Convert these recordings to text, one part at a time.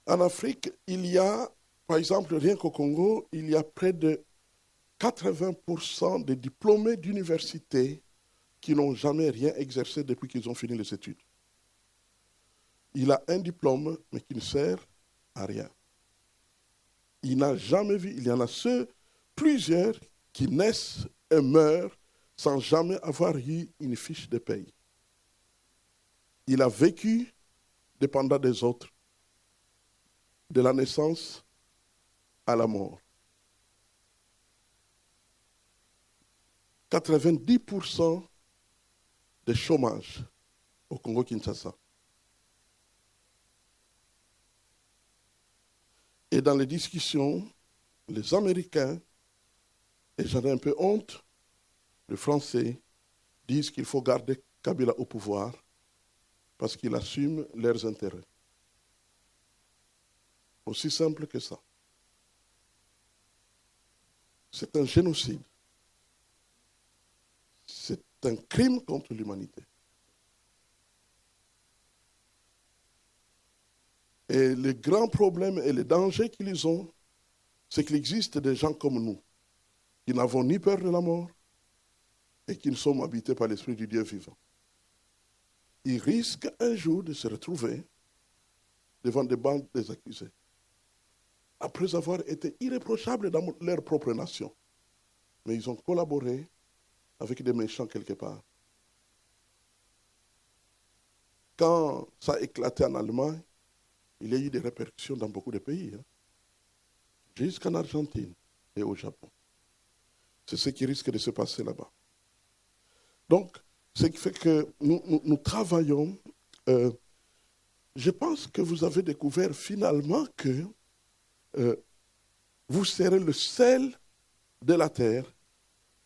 En Afrique, il y a, par exemple, rien qu'au Congo, il y a près de 80% des diplômés d'université qui n'ont jamais rien exercé depuis qu'ils ont fini les études. Il a un diplôme, mais qui ne sert à rien. Il n'a jamais vu, il y en a plusieurs qui naissent et meurent sans jamais avoir eu une fiche de paye. Il a vécu dépendant des autres, de la naissance à la mort. 90% de chômage au Congo-Kinshasa. Et dans les discussions, les Américains, et j'en ai un peu honte, les Français, disent qu'il faut garder Kabila au pouvoir parce qu'il assume leurs intérêts. Aussi simple que ça. C'est un génocide. C'est un crime contre l'humanité. Et le grand problème et le danger qu'ils ont, c'est qu'il existe des gens comme nous, qui n'avons ni peur de la mort et qui ne sommes habités par l'Esprit du Dieu vivant. Ils risquent un jour de se retrouver devant des bandes des accusés, après avoir été irréprochables dans leur propre nation. Mais ils ont collaboré avec des méchants quelque part. Quand ça a éclaté en Allemagne, il y a eu des répercussions dans beaucoup de pays, jusqu'en Argentine et au Japon. C'est ce qui risque de se passer là-bas. Donc, ce qui fait que nous travaillons. Je pense que vous avez découvert finalement que vous serez le sel de la terre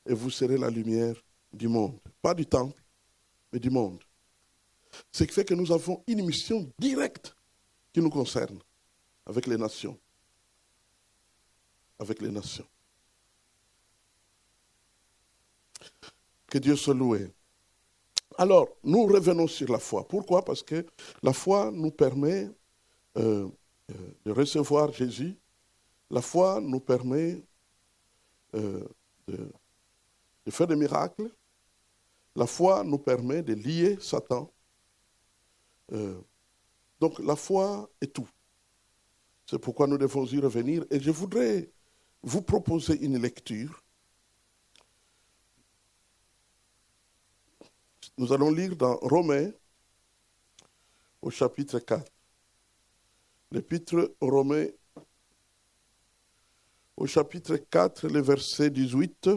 et vous serez la lumière du monde. Pas du temple, mais du monde. Ce qui fait que nous avons une mission directe qui nous concerne avec les nations. Avec les nations. Que Dieu soit loué. Alors, nous revenons sur la foi. Pourquoi? Parce que la foi nous permet de recevoir Jésus. La foi nous permet de faire des miracles. La foi nous permet de lier Satan. Donc la foi est tout. C'est pourquoi nous devons y revenir. Et je voudrais vous proposer une lecture. Nous allons lire dans Romains, au chapitre 4. L'épître aux Romains, au chapitre 4, le verset 18.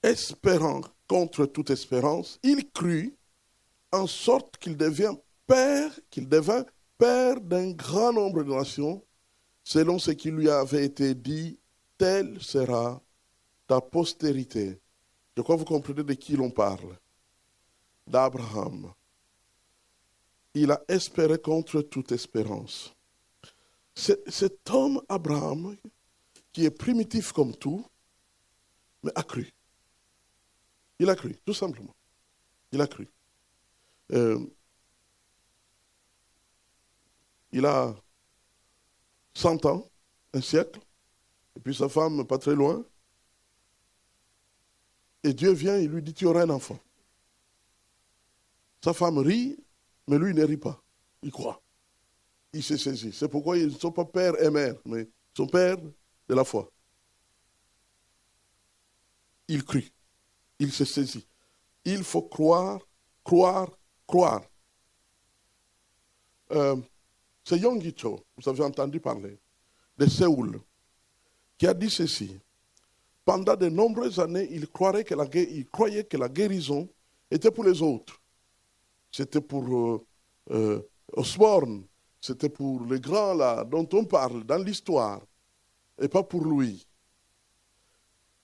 Espérant contre toute espérance, il crut en sorte qu'il devint père d'un grand nombre de nations, selon ce qui lui avait été dit, telle sera ta postérité. Je crois que vous comprenez de qui l'on parle. D'Abraham. Il a espéré contre toute espérance. Cet homme, Abraham, qui est primitif comme tout, mais a cru. Il a cru, tout simplement. Il a cru. Il a 100 ans, un siècle, et puis sa femme pas très loin. Et Dieu vient et lui dit, tu auras un enfant. Sa femme rit, mais lui ne rit pas. Il croit. Il s'est saisi. C'est pourquoi ils ne sont pas père et mère, mais ils sont père de la foi. Il crut. Il s'est saisi. Il faut croire, croire, croire. C'est Yonggi Cho, vous avez entendu parler, de Séoul, qui a dit ceci. Pendant de nombreuses années, il croyait que la guérison était pour les autres. C'était pour Osborne, c'était pour les grands là, dont on parle dans l'histoire, et pas pour lui.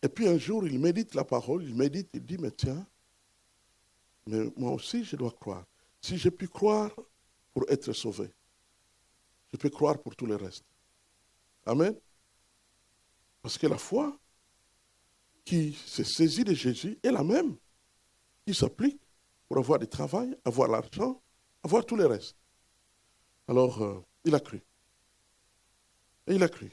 Et puis un jour, il médite la parole, il dit, mais tiens, mais moi aussi je dois croire. Si j'ai pu croire pour être sauvé, je peux croire pour tout le reste. Amen. Parce que la foi, qui se saisit de Jésus est la même qui s'applique pour avoir du travail, avoir l'argent, avoir tout le reste. Alors, il a cru. Et il a cru.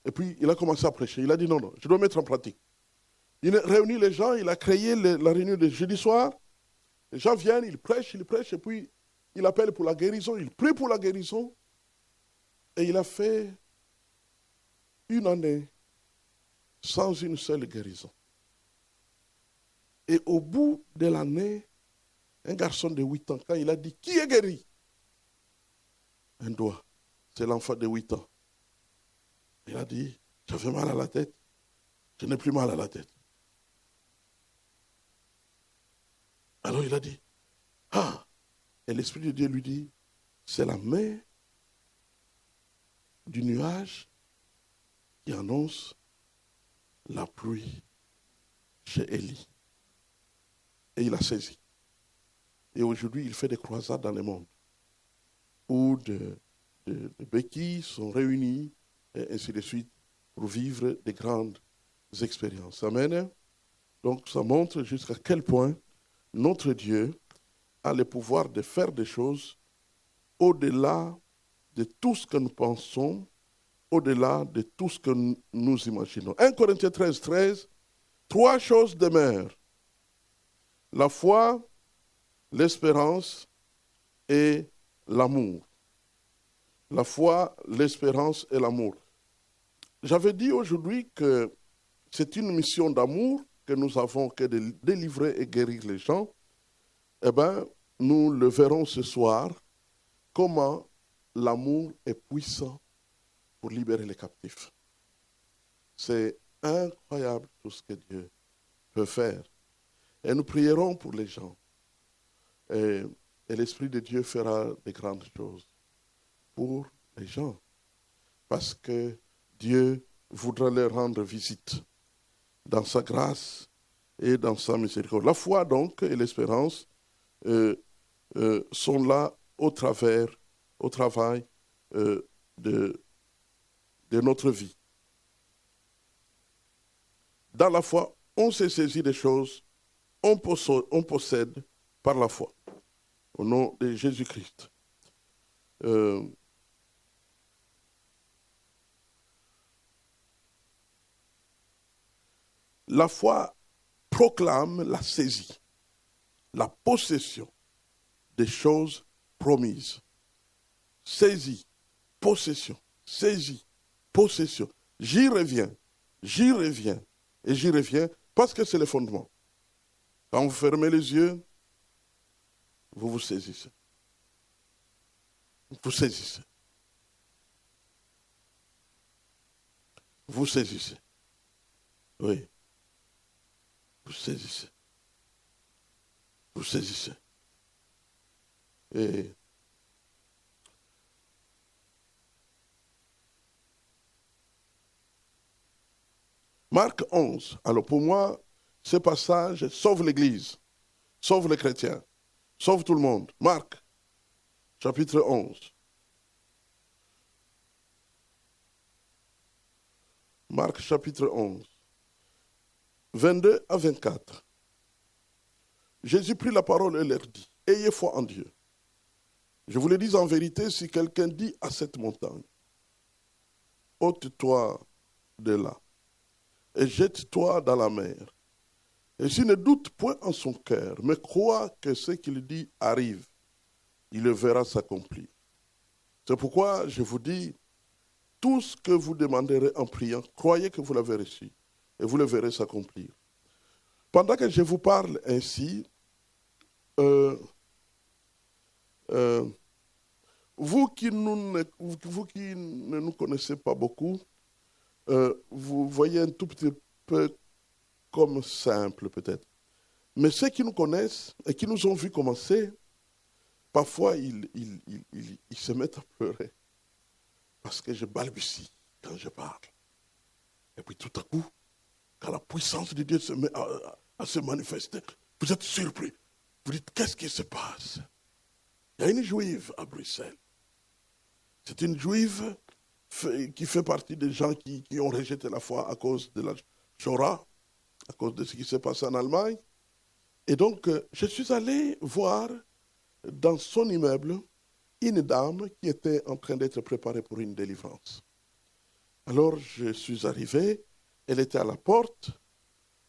Et puis, il a commencé à prêcher. Il a dit non, non, je dois mettre en pratique. Il a réuni les gens, il a créé la réunion de jeudi soir. Les gens viennent, ils prêchent, et puis il appelle pour la guérison, il prie pour la guérison. Et il a fait 1 année sans une seule guérison. Et au bout de l'année, un garçon de 8 ans, quand il a dit, qui est guéri? Un doigt. C'est l'enfant de 8 ans. Il a dit, j'avais mal à la tête. Je n'ai plus mal à la tête. Alors il a dit, ah! Et l'Esprit de Dieu lui dit, c'est la main du nuage qui annonce la pluie chez Élie. Et il a saisi. Et aujourd'hui, il fait des croisades dans le monde où de béquilles sont réunies et ainsi de suite pour vivre des grandes expériences. Amen. Donc ça montre jusqu'à quel point notre Dieu a le pouvoir de faire des choses au-delà de tout ce que nous pensons, au-delà de tout ce que nous imaginons. 1 Corinthiens 13, 13, 3 choses demeurent. La foi, l'espérance et l'amour. La foi, l'espérance et l'amour. J'avais dit aujourd'hui que c'est une mission d'amour que nous avons que de délivrer et guérir les gens. Eh bien, nous le verrons ce soir, comment l'amour est puissant pour libérer les captifs. C'est incroyable tout ce que Dieu peut faire. Et nous prierons pour les gens. Et l'Esprit de Dieu fera de grandes choses pour les gens. Parce que Dieu voudra leur rendre visite dans sa grâce et dans sa miséricorde. La foi donc et l'espérance sont là au travail de notre vie. Dans la foi, on se saisit des choses, on possède par la foi. Au nom de Jésus-Christ. La foi proclame la saisie, la possession des choses promises. Saisie, possession, saisie, possession. J'y reviens, et j'y reviens parce que c'est le fondement. Quand vous fermez les yeux, vous vous saisissez. Vous saisissez. Vous saisissez. Oui. Vous saisissez. Vous saisissez. Et Marc 11. Alors pour moi, ce passage sauve l'Église, sauve les chrétiens, sauve tout le monde. Marc, chapitre 11. Marc, chapitre 11. 22 à 24. Jésus prit la parole et leur dit, ayez foi en Dieu. Je vous le dis en vérité, si quelqu'un dit à cette montagne, ôte-toi de là et jette-toi dans la mer, et s'il ne doute point en son cœur, mais croit que ce qu'il dit arrive, il le verra s'accomplir. C'est pourquoi je vous dis, tout ce que vous demanderez en priant, croyez que vous l'avez reçu, et vous le verrez s'accomplir. Pendant que je vous parle ainsi, vous qui ne nous connaissez pas beaucoup, vous voyez un tout petit peu comme simple peut-être. Mais ceux qui nous connaissent et qui nous ont vus commencer, parfois ils se mettent à pleurer. Parce que je balbutie quand je parle. Et puis tout à coup, quand la puissance de Dieu se met à se manifester, vous êtes surpris. Vous dites, qu'est-ce qui se passe? Il y a une juive à Bruxelles. C'est une juive qui fait partie des gens qui ont rejeté la foi à cause de la Chora, à cause de ce qui s'est passé en Allemagne. Et donc, je suis allé voir dans son immeuble une dame qui était en train d'être préparée pour une délivrance. Alors, je suis arrivé, elle était à la porte,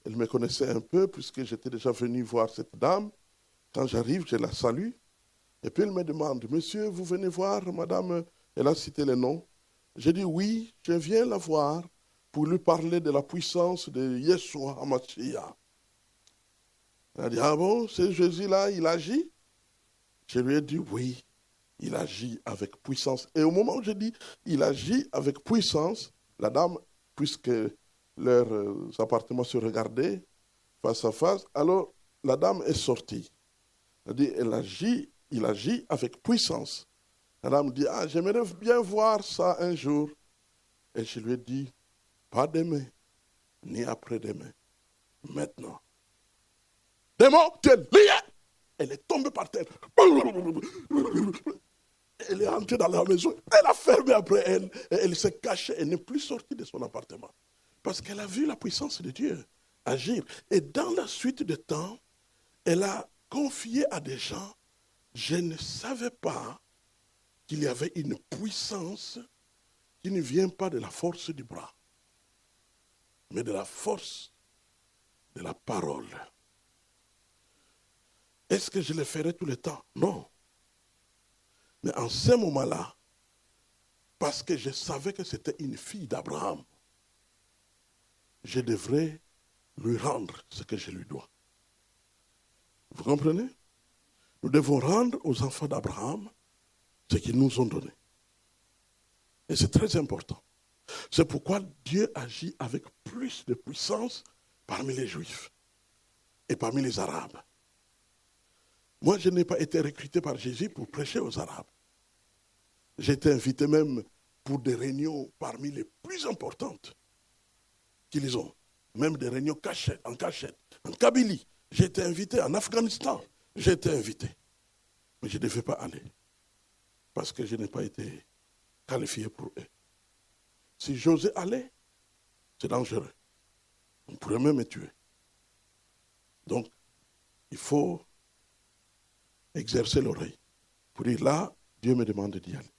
elle me connaissait un peu puisque j'étais déjà venu voir cette dame. Quand j'arrive, je la salue. Et puis elle me demande, monsieur, vous venez voir madame, elle a cité les noms. J'ai dit, oui, je viens la voir pour lui parler de la puissance de Yeshua HaMashiach. Elle a dit, ah bon, ce Jésus-là, il agit? Je lui ai dit, oui, il agit avec puissance. Et au moment où je dis, il agit avec puissance, la dame, puisque leurs appartements se regardaient face à face, alors la dame est sortie. Elle dit, il agit avec puissance. La dame dit, ah, j'aimerais bien voir ça un jour. Et je lui ai dit, pas demain, ni après-demain, maintenant. Démon, tu es lié. Elle est tombée par terre. Elle est entrée dans la maison. Elle a fermé après elle. Elle s'est cachée. Elle n'est plus sortie de son appartement. Parce qu'elle a vu la puissance de Dieu agir. Et dans la suite du temps, elle a confié à des gens, je ne savais pas qu'il y avait une puissance qui ne vient pas de la force du bras, mais de la force de la parole. Est-ce que je le ferai tout le temps? Non. Mais en ce moment-là, parce que je savais que c'était une fille d'Abraham, je devrais lui rendre ce que je lui dois. Vous comprenez? Nous devons rendre aux enfants d'Abraham ce qu'ils nous ont donné. Et c'est très important. C'est pourquoi Dieu agit avec plus de puissance parmi les Juifs et parmi les Arabes. Moi, je n'ai pas été recruté par Jésus pour prêcher aux Arabes. J'ai été invité même pour des réunions parmi les plus importantes qu'ils ont. Même des réunions en cachette, en Kabylie. J'ai été invité en Afghanistan. J'ai été invité. Mais je ne devais pas aller. Parce que je n'ai pas été qualifié pour eux. Si j'osais aller, c'est dangereux. On pourrait même me tuer. Donc, il faut exercer l'oreille. Pour dire là, Dieu me demande d'y aller.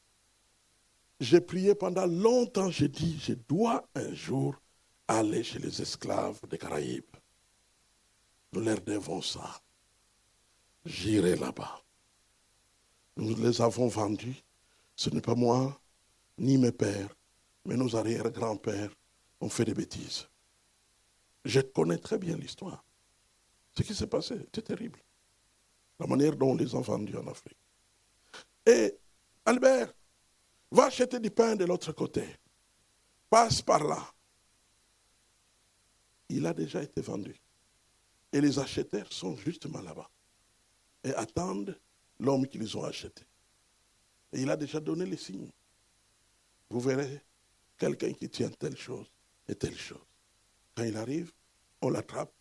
J'ai prié pendant longtemps, j'ai dit, je dois un jour aller chez les esclaves des Caraïbes. Nous leur devons ça. J'irai là-bas. Nous les avons vendus. Ce n'est pas moi, ni mes pères, mais nos arrière-grands-pères ont fait des bêtises. Je connais très bien l'histoire. Ce qui s'est passé était terrible. La manière dont on les a vendus en Afrique. Et Albert, va acheter du pain de l'autre côté. Passe par là. Il a déjà été vendu. Et les acheteurs sont justement là-bas. Et attendent l'homme qu'ils ont acheté. Et il a déjà donné les signes. Vous verrez quelqu'un qui tient telle chose et telle chose. Quand il arrive, on l'attrape,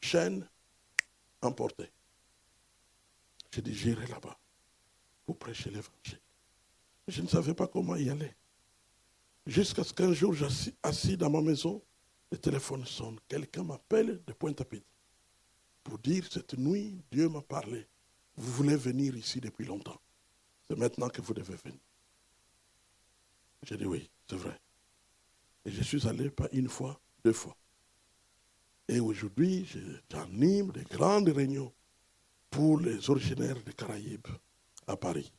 chaîne, emporté. J'ai dit, j'irai là-bas pour prêcher l'évangile. Je ne savais pas comment y aller. Jusqu'à ce qu'un jour, j'assis assis dans ma maison, le téléphone sonne. Quelqu'un m'appelle de Pointe-à-Pitre pour dire, cette nuit, Dieu m'a parlé. Vous voulez venir ici depuis longtemps. C'est maintenant que vous devez venir. J'ai dit oui, c'est vrai. Et je suis allé pas une fois, 2 fois. Et aujourd'hui, j'anime des grandes réunions pour les originaires des Caraïbes à Paris.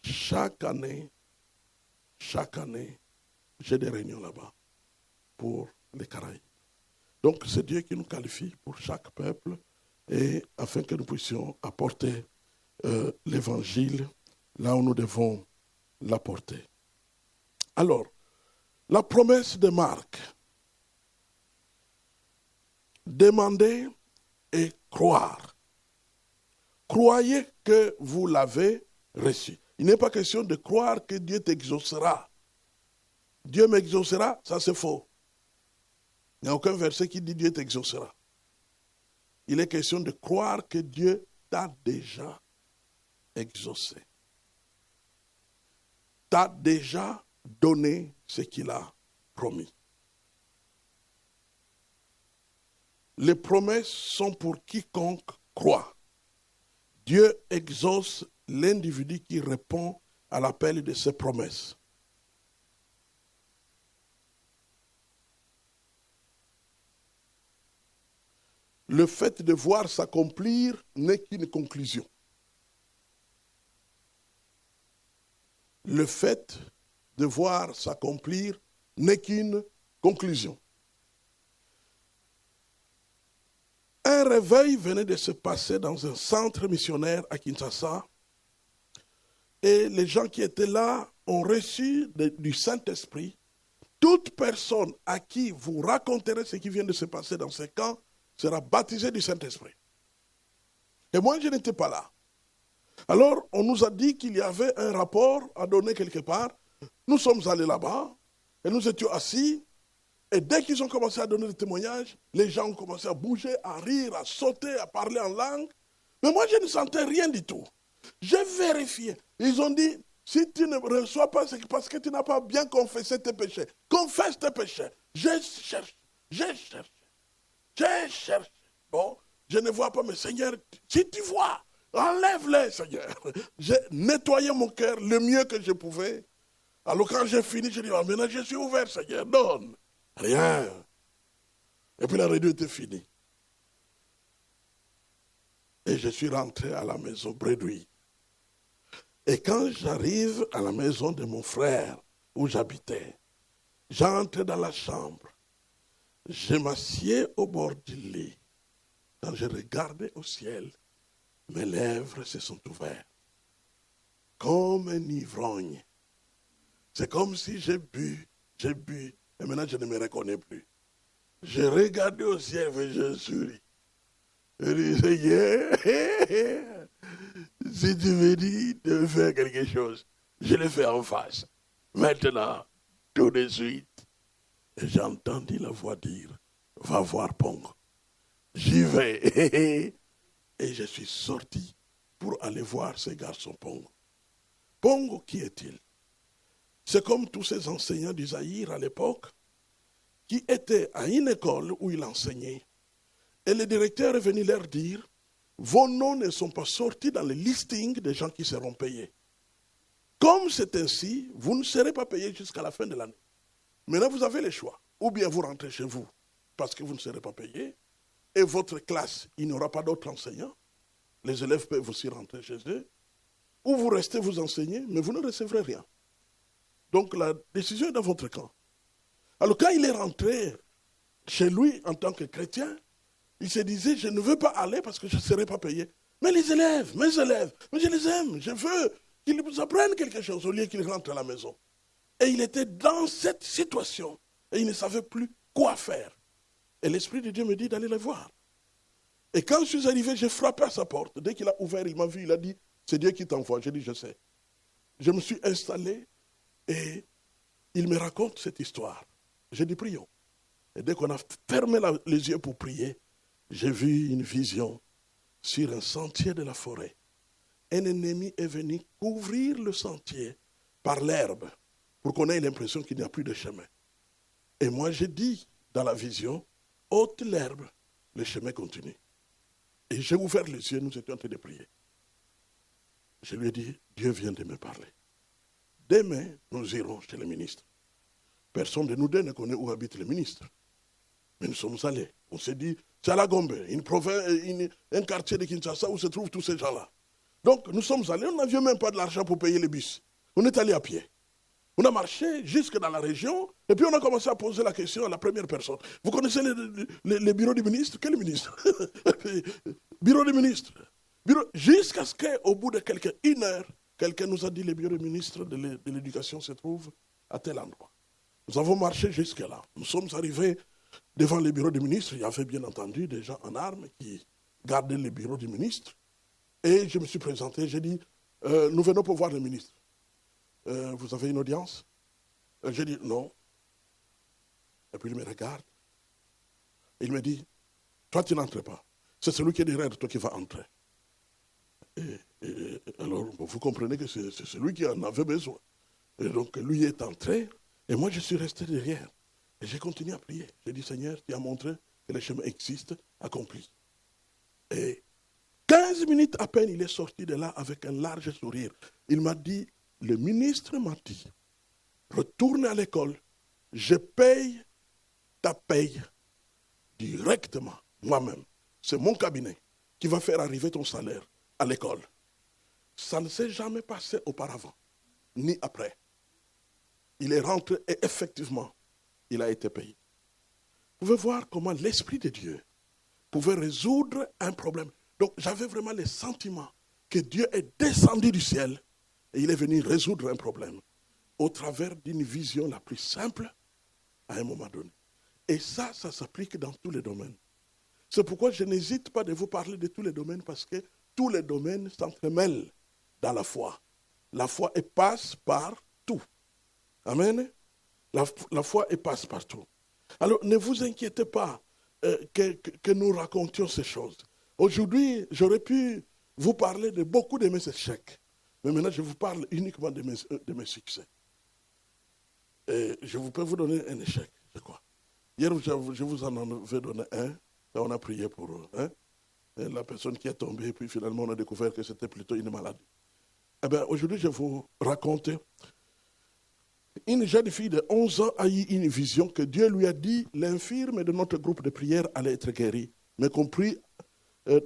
Chaque année, j'ai des réunions là-bas pour les Caraïbes. Donc c'est Dieu qui nous qualifie pour chaque peuple et afin que nous puissions apporter l'évangile là où nous devons l'apporter. Alors, la promesse de Marc, demandez et croire. Croyez que vous l'avez reçu. Il n'est pas question de croire que Dieu t'exaucera. Dieu m'exaucera, ça c'est faux. Il n'y a aucun verset qui dit Dieu t'exaucera. Il est question de croire que Dieu t'a déjà exaucé. T'a déjà donné ce qu'il a promis. Les promesses sont pour quiconque croit. Dieu exauce l'individu qui répond à l'appel de ses promesses. Le fait de voir s'accomplir n'est qu'une conclusion. Le fait de voir s'accomplir n'est qu'une conclusion. Un réveil venait de se passer dans un centre missionnaire à Kinshasa et les gens qui étaient là ont reçu du Saint-Esprit. Toute personne à qui vous raconterez ce qui vient de se passer dans ces camps sera baptisée du Saint-Esprit. Et moi, je n'étais pas là. Alors, on nous a dit qu'il y avait un rapport à donner quelque part. Nous sommes allés là-bas et nous étions assis. Et dès qu'ils ont commencé à donner des témoignages, les gens ont commencé à bouger, à rire, à sauter, à parler en langue. Mais moi, je ne sentais rien du tout. J'ai vérifié. Ils ont dit, si tu ne reçois pas, c'est parce que tu n'as pas bien confessé tes péchés. Confesse tes péchés. J'ai cherché. Bon, je ne vois pas, mais Seigneur, si tu vois, enlève-les, Seigneur. J'ai nettoyé mon cœur le mieux que je pouvais. Alors quand j'ai fini, j'ai dit, ah, maintenant je suis ouvert, Seigneur, donne. Rien. Et puis la réunion était finie. Et je suis rentré à la maison bredouille. Et quand j'arrive à la maison de mon frère, où j'habitais, j'entre dans la chambre. Je m'assieds au bord du lit. Quand je regardais au ciel, mes lèvres se sont ouvertes. Comme un ivrogne. C'est comme si j'ai bu, et maintenant je ne me reconnais plus. J'ai regardé au ciel et je souris. Je dis, Seigneur, si tu me dis de faire quelque chose, je le fais en face. Maintenant, tout de suite. Et j'ai entendu la voix dire, va voir Pongo. J'y vais. Et je suis sorti pour aller voir ce garçon Pongo. Pongo, qui est-il? C'est comme tous ces enseignants du Zaïre à l'époque, qui étaient à une école où il enseignait. Et le directeur est venu leur dire, vos noms ne sont pas sortis dans le listing des gens qui seront payés. Comme c'est ainsi, vous ne serez pas payés jusqu'à la fin de l'année. Maintenant, vous avez le choix. Ou bien vous rentrez chez vous parce que vous ne serez pas payé. Et votre classe, il n'y aura pas d'autres enseignants. Les élèves peuvent aussi rentrer chez eux. Ou vous restez vous enseigner, mais vous ne recevrez rien. Donc la décision est dans votre camp. Alors quand il est rentré chez lui en tant que chrétien, il se disait, je ne veux pas aller parce que je ne serai pas payé. Mais les élèves, mes élèves, mais je les aime, je veux qu'ils vous apprennent quelque chose au lieu qu'ils rentrent à la maison. Et il était dans cette situation et il ne savait plus quoi faire. Et l'Esprit de Dieu me dit d'aller le voir. Et quand je suis arrivé, j'ai frappé à sa porte. Dès qu'il a ouvert, il m'a vu, il a dit, c'est Dieu qui t'envoie. J'ai dit, je sais. Je me suis installé et il me raconte cette histoire. J'ai dit, prions. Et dès qu'on a fermé les yeux pour prier, j'ai vu une vision sur un sentier de la forêt. Un ennemi est venu couvrir le sentier par l'herbe pour qu'on ait l'impression qu'il n'y a plus de chemin. Et moi, j'ai dit dans la vision, ôte l'herbe, le chemin continue. Et j'ai ouvert les yeux, nous étions en train de prier. Je lui ai dit, Dieu vient de me parler. Demain, nous irons chez le ministre. Personne de nous deux ne connaît où habite le ministre. Mais nous sommes allés. On s'est dit, c'est à la Gombe, un quartier de Kinshasa où se trouvent tous ces gens-là. Donc, nous sommes allés, on n'avions même pas de l'argent pour payer les bus. On est allé à pied. On a marché jusque dans la région, et puis on a commencé à poser la question à la première personne. Vous connaissez le bureau du ministre? Quel ministre? Bureau du ministre. Jusqu'à ce qu'au bout de une heure, quelqu'un nous a dit le bureau du ministre de l'éducation se trouve à tel endroit. Nous avons marché jusque-là. Nous sommes arrivés devant le bureau du ministre. Il y avait bien entendu des gens en armes qui gardaient le bureau du ministre. Et je me suis présenté, j'ai dit, nous venons pour voir le ministre. Vous avez une audience? J'ai dit non. Et puis il me regarde. Il me dit, toi tu n'entres pas. C'est celui qui est derrière toi qui va entrer. Alors vous comprenez que c'est celui qui en avait besoin. Et donc lui est entré et moi je suis resté derrière. Et j'ai continué à prier. J'ai dit, Seigneur, tu as montré que les chemins existent, accomplis. Et 15 minutes à peine, il est sorti de là avec un large sourire. Il m'a dit, le ministre m'a dit, retourne à l'école, je paye ta paye directement, moi-même. C'est mon cabinet qui va faire arriver ton salaire à l'école. Ça ne s'est jamais passé auparavant, ni après. Il est rentré et effectivement, il a été payé. Vous pouvez voir comment l'Esprit de Dieu pouvait résoudre un problème. Donc j'avais vraiment le sentiment que Dieu est descendu du ciel et il est venu résoudre un problème au travers d'une vision la plus simple à un moment donné. Et ça s'applique dans tous les domaines. C'est pourquoi je n'hésite pas de vous parler de tous les domaines parce que tous les domaines s'entremêlent dans la foi. La foi passe par tout. Amen. La foi passe partout. Alors ne vous inquiétez pas que nous racontions ces choses. Aujourd'hui, j'aurais pu vous parler de beaucoup de mes échecs. Mais maintenant, je vous parle uniquement de mes succès. Et je peux vous donner un échec, je crois. Hier, je vous en avais donné un, et on a prié pour eux. Hein? La personne qui est tombée, puis finalement, on a découvert que c'était plutôt une maladie. Eh bien, aujourd'hui, je vais vous raconter. Une jeune fille de 11 ans a eu une vision que Dieu lui a dit l'infirme de notre groupe de prière allait être guéri, mais compris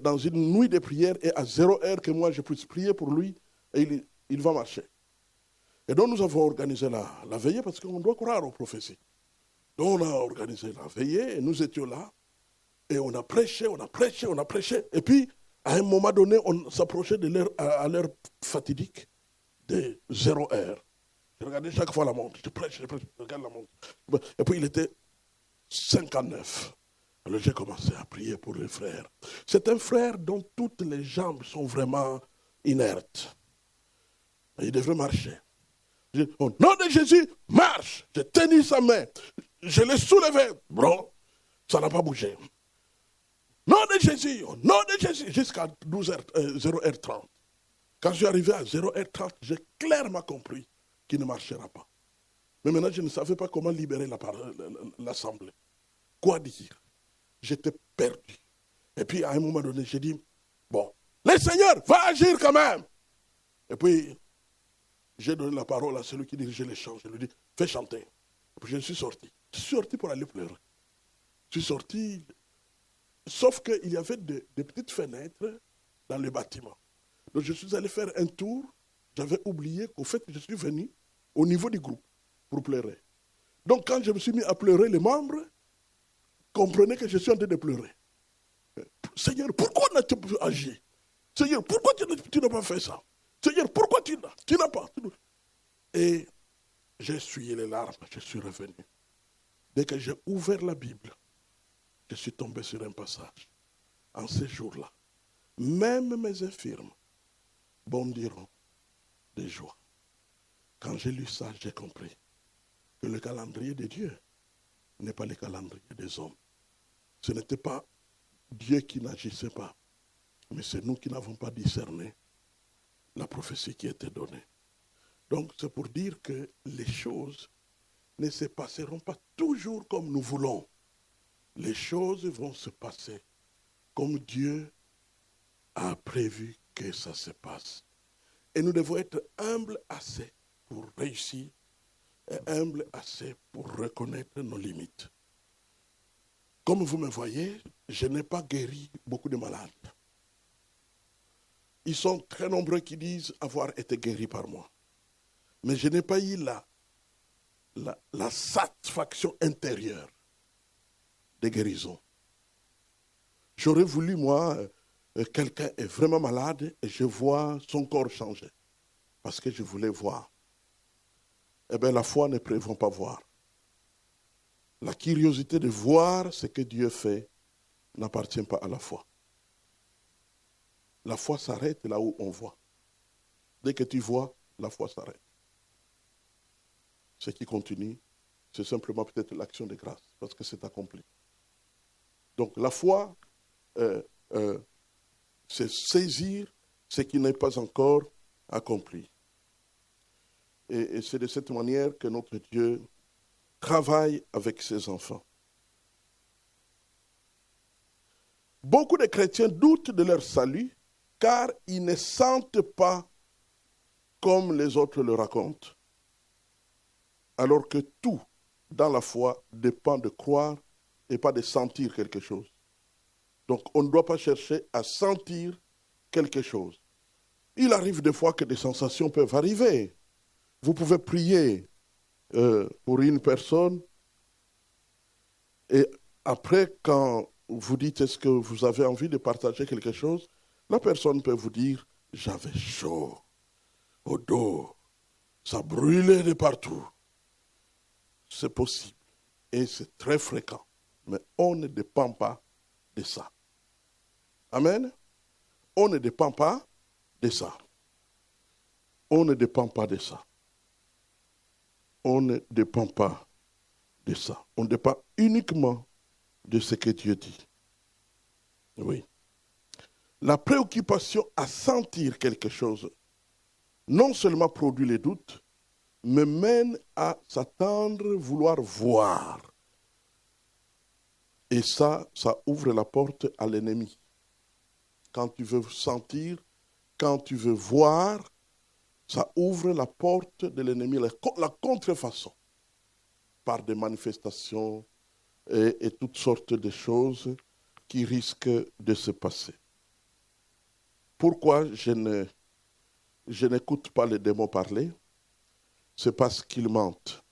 dans une nuit de prière et à 0 heure que moi je puisse prier pour lui et il va marcher. Et donc nous avons organisé la veillée parce qu'on doit croire aux prophéties. Donc on a organisé la veillée et nous étions là et on a prêché. Et puis à un moment donné, on s'approchait de à l'heure fatidique de 0 heure. Je regardais chaque fois la montre. Je prêche, je regarde la montre. Et puis il était 59. Alors j'ai commencé à prier pour le frère. C'est un frère dont toutes les jambes sont vraiment inertes. Il devrait marcher. Je dis, au nom de Jésus, marche. J'ai tenu sa main. Je l'ai soulevé. Bon, ça n'a pas bougé. Nom de Jésus, au nom de Jésus, jusqu'à 0h30. Quand je suis arrivé à 0h30, j'ai clairement compris qu'il ne marchera pas. Mais maintenant, je ne savais pas comment libérer l'assemblée. Quoi dire? J'étais perdu. Et puis, à un moment donné, j'ai dit, bon, le Seigneur va agir quand même. Et puis, j'ai donné la parole à celui qui dirigeait les chants. Je lui ai dit, fais chanter. Et puis, je suis sorti. Je suis sorti pour aller pleurer. Je suis sorti, sauf qu'il y avait des petites fenêtres dans le bâtiment. Donc, je suis allé faire un tour. J'avais oublié qu'au fait, je suis venu au niveau du groupe pour pleurer. Donc, quand je me suis mis à pleurer, les membres comprenaient que je suis en train de pleurer. Seigneur, pourquoi n'as-tu pas agi? Seigneur, pourquoi tu n'as pas fait ça? Seigneur, pourquoi tu n'as pas? Et j'ai essuyé les larmes, je suis revenu. Dès que j'ai ouvert la Bible, je suis tombé sur un passage. En ces jours-là, même mes infirmes bondiront de joie. Quand j'ai lu ça, j'ai compris que le calendrier de Dieu n'est pas le calendrier des hommes. Ce n'était pas Dieu qui n'agissait pas, mais c'est nous qui n'avons pas discerné la prophétie qui était donnée. Donc c'est pour dire que les choses ne se passeront pas toujours comme nous voulons. Les choses vont se passer comme Dieu a prévu que ça se passe. Et nous devons être humbles assez pour réussir et humbles assez pour reconnaître nos limites. Comme vous me voyez, je n'ai pas guéri beaucoup de malades. Ils sont très nombreux qui disent avoir été guéris par moi. Mais je n'ai pas eu la satisfaction intérieure de guérison. J'aurais voulu, moi, quelqu'un est vraiment malade et je vois son corps changer. Parce que je voulais voir. Eh bien, la foi ne prévoit pas voir. La curiosité de voir ce que Dieu fait n'appartient pas à la foi. La foi s'arrête là où on voit. Dès que tu vois, la foi s'arrête. Ce qui continue, c'est simplement peut-être l'action de grâce, parce que c'est accompli. Donc la foi, c'est saisir ce qui n'est pas encore accompli. Et c'est de cette manière que notre Dieu travaille avec ses enfants. Beaucoup de chrétiens doutent de leur salut car ils ne sentent pas comme les autres le racontent, alors que tout dans la foi dépend de croire et pas de sentir quelque chose. Donc on ne doit pas chercher à sentir quelque chose. Il arrive des fois que des sensations peuvent arriver. Vous pouvez prier pour une personne et après, quand vous dites est-ce que vous avez envie de partager quelque chose, la personne peut vous dire j'avais chaud au dos, ça brûlait de partout. C'est possible et c'est très fréquent, mais on ne dépend pas de ça. Amen. On ne dépend pas de ça. On ne dépend pas de ça. On ne dépend pas de ça. On dépend uniquement de ce que Dieu dit. Oui. La préoccupation à sentir quelque chose non seulement produit les doutes, mais mène à s'attendre, vouloir voir. Et ça ouvre la porte à l'ennemi. Quand tu veux sentir, quand tu veux voir, ça ouvre la porte de l'ennemi, la contrefaçon, par des manifestations et toutes sortes de choses qui risquent de se passer. Pourquoi je n'écoute pas les démons parler? C'est parce qu'ils mentent.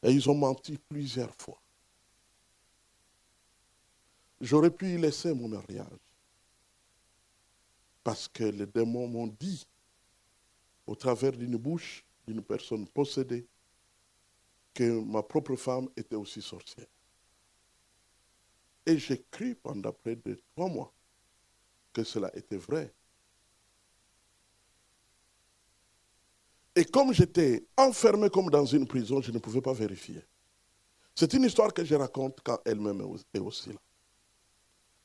Et ils ont menti plusieurs fois. J'aurais pu y laisser mon mariage. Parce que les démons m'ont dit, au travers d'une bouche d'une personne possédée, que ma propre femme était aussi sorcière. Et j'ai cru pendant près de 3 mois que cela était vrai. Et comme j'étais enfermé comme dans une prison, je ne pouvais pas vérifier. C'est une histoire que je raconte quand elle-même est aussi là.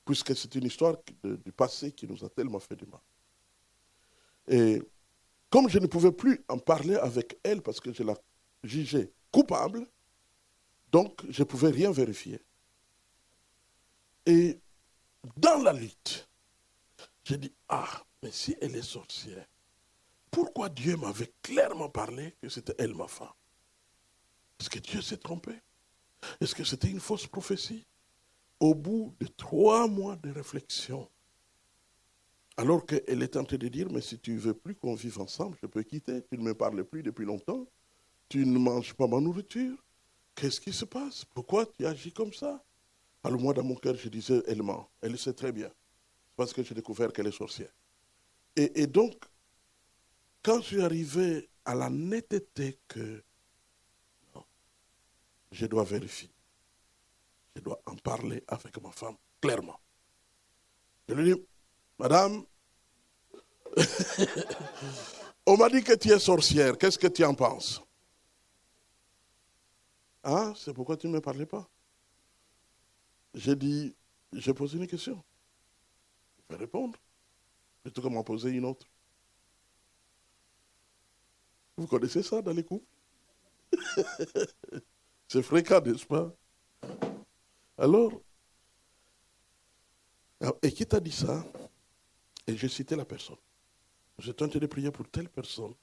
Puisque c'est une histoire du passé qui nous a tellement fait du mal. Et comme je ne pouvais plus en parler avec elle parce que je la jugeais coupable, donc je ne pouvais rien vérifier. Et dans la lutte, j'ai dit, mais si elle est sorcière, pourquoi Dieu m'avait clairement parlé que c'était elle ma femme? Est-ce que Dieu s'est trompé? Est-ce que c'était une fausse prophétie? Au bout de 3 mois de réflexion, alors qu'elle est en train de dire, mais si tu ne veux plus qu'on vive ensemble, je peux quitter, tu ne me parles plus depuis longtemps, tu ne manges pas ma nourriture, qu'est-ce qui se passe? Pourquoi tu agis comme ça? Alors moi, dans mon cœur, je disais, elle ment, elle le sait très bien, c'est parce que j'ai découvert qu'elle est sorcière. Et donc, quand je suis arrivé à la netteté que non, je dois vérifier, je dois en parler avec ma femme, clairement. Je lui dis, madame, on m'a dit que tu es sorcière, qu'est-ce que tu en penses? Ah, c'est pourquoi tu ne me parlais pas? J'ai dit, j'ai posé une question. Je vais répondre, plutôt que m'en poser une autre. Vous connaissez ça dans les couples? C'est fréquent, n'est-ce pas? Alors, et qui t'a dit ça? Et j'ai cité la personne. J'ai tenté de prier pour telle personne.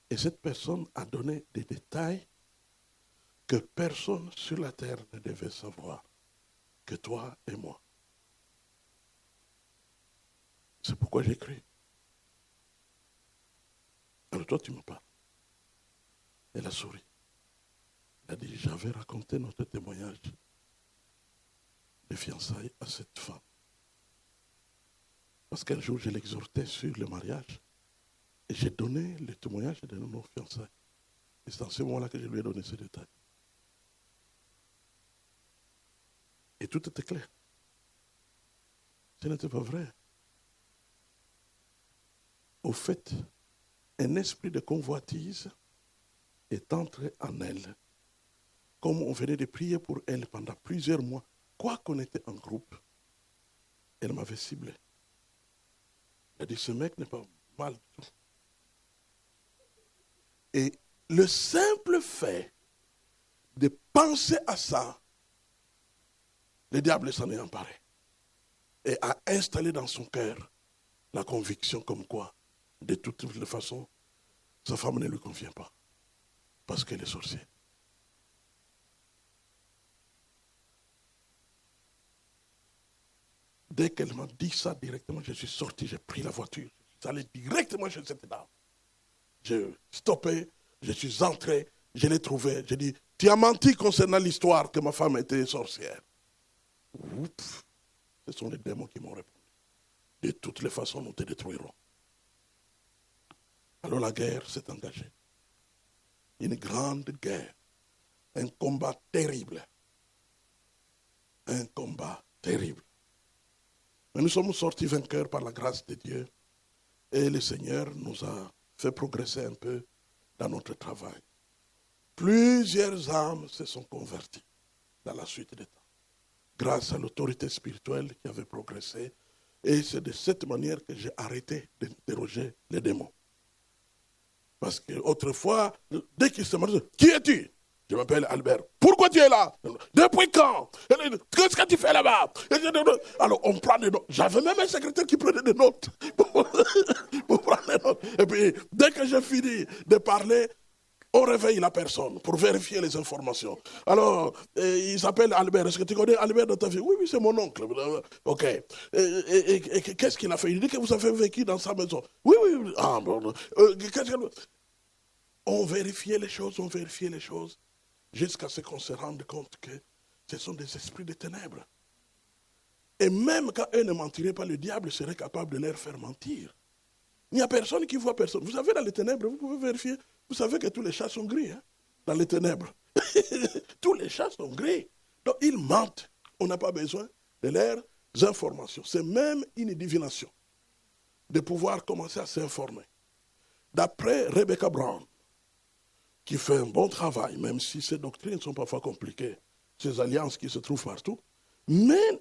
Et cette personne a donné des détails que personne sur la terre ne devait savoir, que toi et moi. C'est pourquoi j'ai cru. Alors toi, tu me parles. Elle a souri. Elle a dit, j'avais raconté notre témoignage de fiançailles à cette femme. Parce qu'un jour, je l'exhortais sur le mariage. Et j'ai donné le témoignage de nos fiançailles. Et c'est dans ce moment-là que je lui ai donné ces détails. Et tout était clair. Ce n'était pas vrai. Au fait, un esprit de convoitise est entré en elle. Comme on venait de prier pour elle pendant plusieurs mois, quoi qu'on était en groupe, elle m'avait ciblé. Elle a dit, ce mec n'est pas mal du tout. Et le simple fait de penser à ça, le diable s'en est emparé. et a installé dans son cœur la conviction comme quoi, de toutes les façons, sa femme ne lui convient pas, parce qu'elle est sorcière. Dès qu'elle m'a dit ça directement, je suis sorti, j'ai pris la voiture, je suis allé directement chez cette dame. J'ai stoppé, je suis entré, je l'ai trouvé, j'ai dit, tu as menti concernant l'histoire que ma femme était sorcière. Oups, ce sont les démons qui m'ont répondu. De toutes les façons, nous te détruirons. Alors la guerre s'est engagée. Une grande guerre. Un combat terrible. Un combat terrible. Mais nous sommes sortis vainqueurs par la grâce de Dieu. Et le Seigneur nous a fait progresser un peu dans notre travail. Plusieurs âmes se sont converties dans la suite des temps. Grâce à l'autorité spirituelle qui avait progressé. Et c'est de cette manière que j'ai arrêté d'interroger les démons. Parce qu'autrefois, dès qu'ils se marient, qui es-tu? Je m'appelle Albert. Pourquoi tu es là? Depuis quand? Qu'est-ce que tu fais là-bas? Alors on prend des notes. J'avais même un secrétaire qui prenait des notes. Pour prendre des notes. Et puis, dès que j'ai fini de parler, on réveille la personne pour vérifier les informations. Alors, il s'appelle Albert. Est-ce que tu connais Albert dans ta vie? Oui, c'est mon oncle. Ok. Et qu'est-ce qu'il a fait? Il dit que vous avez vécu dans sa maison. Oui. Ah, bon. On vérifiait les choses, jusqu'à ce qu'on se rende compte que ce sont des esprits de ténèbres. Et même quand eux ne mentiraient pas, le diable serait capable de leur faire mentir. Il n'y a personne qui voit personne. Vous savez, dans les ténèbres, vous pouvez vérifier. Vous savez que tous les chats sont gris, hein, dans les ténèbres. Tous les chats sont gris. Donc, ils mentent. On n'a pas besoin de leurs informations. C'est même une divination de pouvoir commencer à s'informer. D'après Rebecca Brown, qui fait un bon travail, même si ces doctrines sont parfois compliquées, ces alliances qui se trouvent partout, mais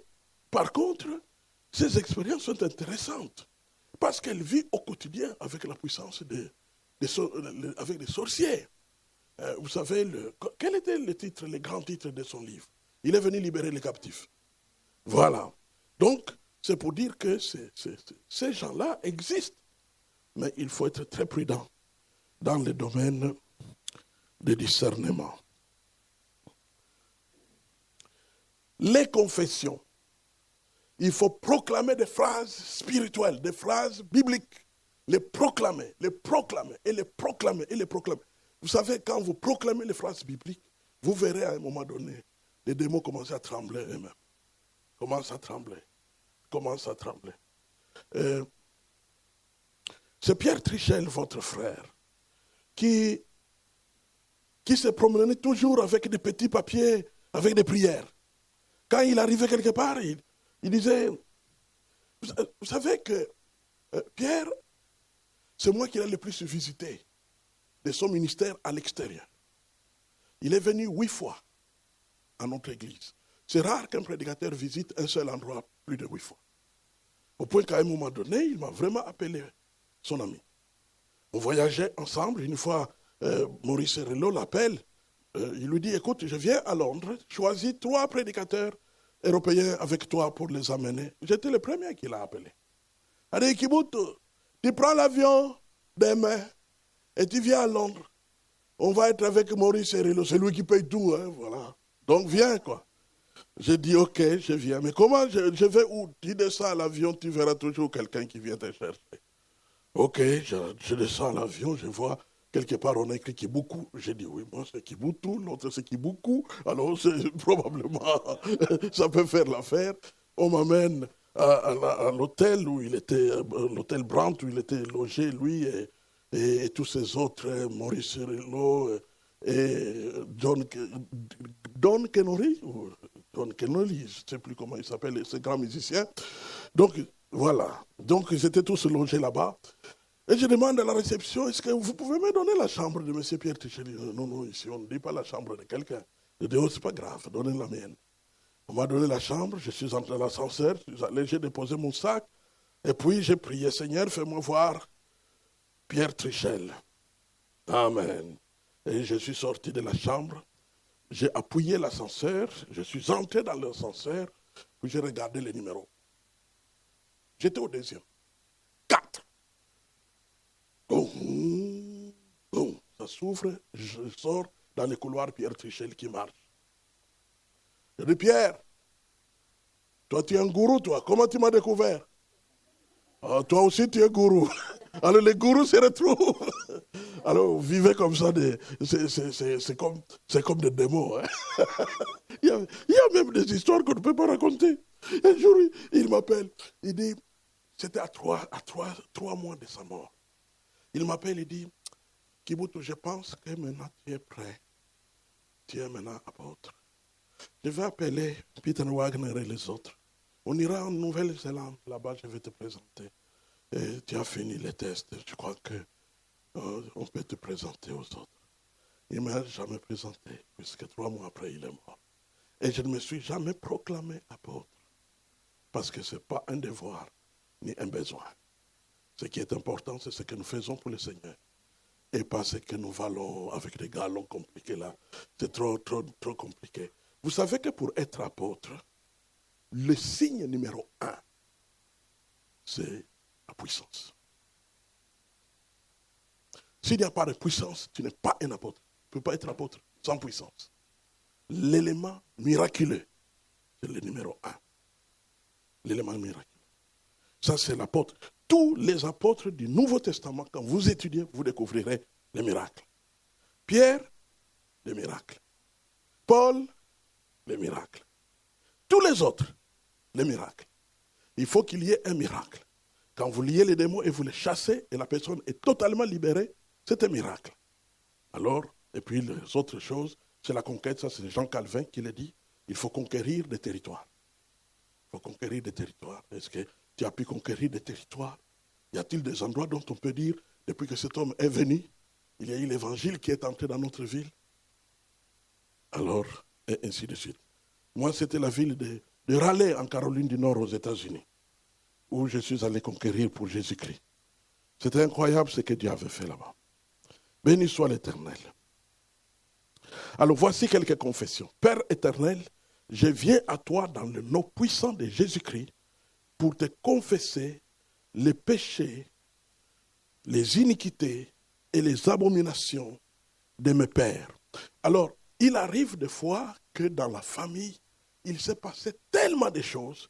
par contre, ces expériences sont intéressantes. Parce qu'elle vit au quotidien avec la puissance avec des sorciers. Vous savez, quel était le grand titre de son livre? Il est venu libérer les captifs. Voilà. Donc, c'est pour dire que ces gens-là existent. Mais il faut être très prudent dans le domaine de discernement. Les confessions. Il faut proclamer des phrases spirituelles, des phrases bibliques. Les proclamer, et les proclamer, et les proclamer. Vous savez, quand vous proclamez les phrases bibliques, vous verrez à un moment donné, les démons commencent à trembler eux-mêmes. Commencent à trembler. C'est Pierre Trichel, votre frère, qui se promenait toujours avec des petits papiers, avec des prières. Quand il arrivait quelque part, il disait, vous savez que Pierre, c'est moi qui l'ai le plus visité de son ministère à l'extérieur. Il est venu 8 fois à notre église. C'est rare qu'un prédicateur visite un seul endroit plus de 8 fois. Au point qu'à un moment donné, il m'a vraiment appelé son ami. On voyageait ensemble. Une fois, Maurice Rello l'appelle. Il lui dit, écoute, je viens à Londres, choisis 3 prédicateurs européens avec toi pour les amener. J'étais le premier qui l'a appelé. Il a dit, Kibutu, tu prends l'avion demain et tu viens à Londres. On va être avec Maurice Rello, c'est lui qui paye tout, hein, voilà. Donc viens, quoi. J'ai dit, ok, je viens. Mais comment je vais où? Tu descends à l'avion, tu verras toujours quelqu'un qui vient te chercher. Ok, je descends à l'avion, je vois quelque part on a écrit Kibuku. J'ai dit, oui, moi c'est Kibutu, l'autre c'est Kibuku. Alors c'est probablement, ça peut faire l'affaire. On m'amène à l'hôtel où il était, l'hôtel Brandt où il était logé, lui et tous ces autres, Maurice Rello et Don Kenori, je ne sais plus comment il s'appelle, ce grand musicien. Donc, voilà. Donc, ils étaient tous logés là-bas. Et je demande à la réception, est-ce que vous pouvez me donner la chambre de M. Pierre Trichel? Non, ici, on ne dit pas la chambre de quelqu'un. Je dis, oh, c'est pas grave, donnez la mienne. On m'a donné la chambre, je suis entré dans l'ascenseur, je suis allé, j'ai déposé mon sac, et puis j'ai prié, Seigneur, fais-moi voir Pierre Trichel. Amen. Et je suis sorti de la chambre, j'ai appuyé l'ascenseur, je suis entré dans l'ascenseur, puis j'ai regardé les numéros. J'étais au deuxième. 4. Boum, boum, ça s'ouvre, je sors dans les couloirs, Pierre Trichel qui marche. Je dis, Pierre, toi tu es un gourou, toi, comment tu m'as découvert? Ah, toi aussi tu es gourou. Alors les gourous se retrouvent. Alors vous vivez comme ça, c'est comme des démons. Hein. il y a même des histoires qu'on ne peut pas raconter. Un jour, il m'appelle, il dit, c'était à trois mois de sa mort. Il m'appelle, il dit, Kibutu, je pense que maintenant tu es prêt. Tu es maintenant apôtre. Je vais appeler Peter Wagner et les autres. On ira en Nouvelle-Zélande, là-bas je vais te présenter. Et tu as fini les tests, je crois que on peut te présenter aux autres. Il ne m'a jamais présenté, puisque 3 mois après il est mort. Et je ne me suis jamais proclamé apôtre, parce que ce n'est pas un devoir, ni un besoin. Ce qui est important, c'est ce que nous faisons pour le Seigneur. Et pas ce que nous valons avec des galons compliqués là. C'est trop compliqué. Vous savez que pour être apôtre, le signe numéro 1, c'est la puissance. S'il n'y a pas de puissance, tu n'es pas un apôtre. Tu ne peux pas être apôtre sans puissance. L'élément miraculeux, c'est le numéro 1. L'élément miraculeux. Ça, c'est l'apôtre. Tous les apôtres du Nouveau Testament, quand vous étudiez, vous découvrirez les miracles. Pierre, les miracles. Paul, les miracles. Tous les autres, les miracles. Il faut qu'il y ait un miracle. Quand vous liez les démons et vous les chassez et la personne est totalement libérée, c'est un miracle. Alors, et puis les autres choses, c'est la conquête, ça c'est Jean Calvin qui l'a dit, il faut conquérir des territoires. Il faut conquérir des territoires. Est-ce que tu as pu conquérir des territoires? Y a-t-il des endroits dont on peut dire, depuis que cet homme est venu, il y a eu l'évangile qui est entré dans notre ville? Alors, et ainsi de suite. Moi, c'était la ville de Raleigh, en Caroline du Nord, aux États-Unis, où je suis allé conquérir pour Jésus-Christ. C'était incroyable ce que Dieu avait fait là-bas. Béni soit l'Éternel. Alors, voici quelques confessions. Père éternel, je viens à toi dans le nom puissant de Jésus-Christ pour te confesser les péchés, les iniquités et les abominations de mes pères. Alors, il arrive des fois que dans la famille, il s'est passé tellement de choses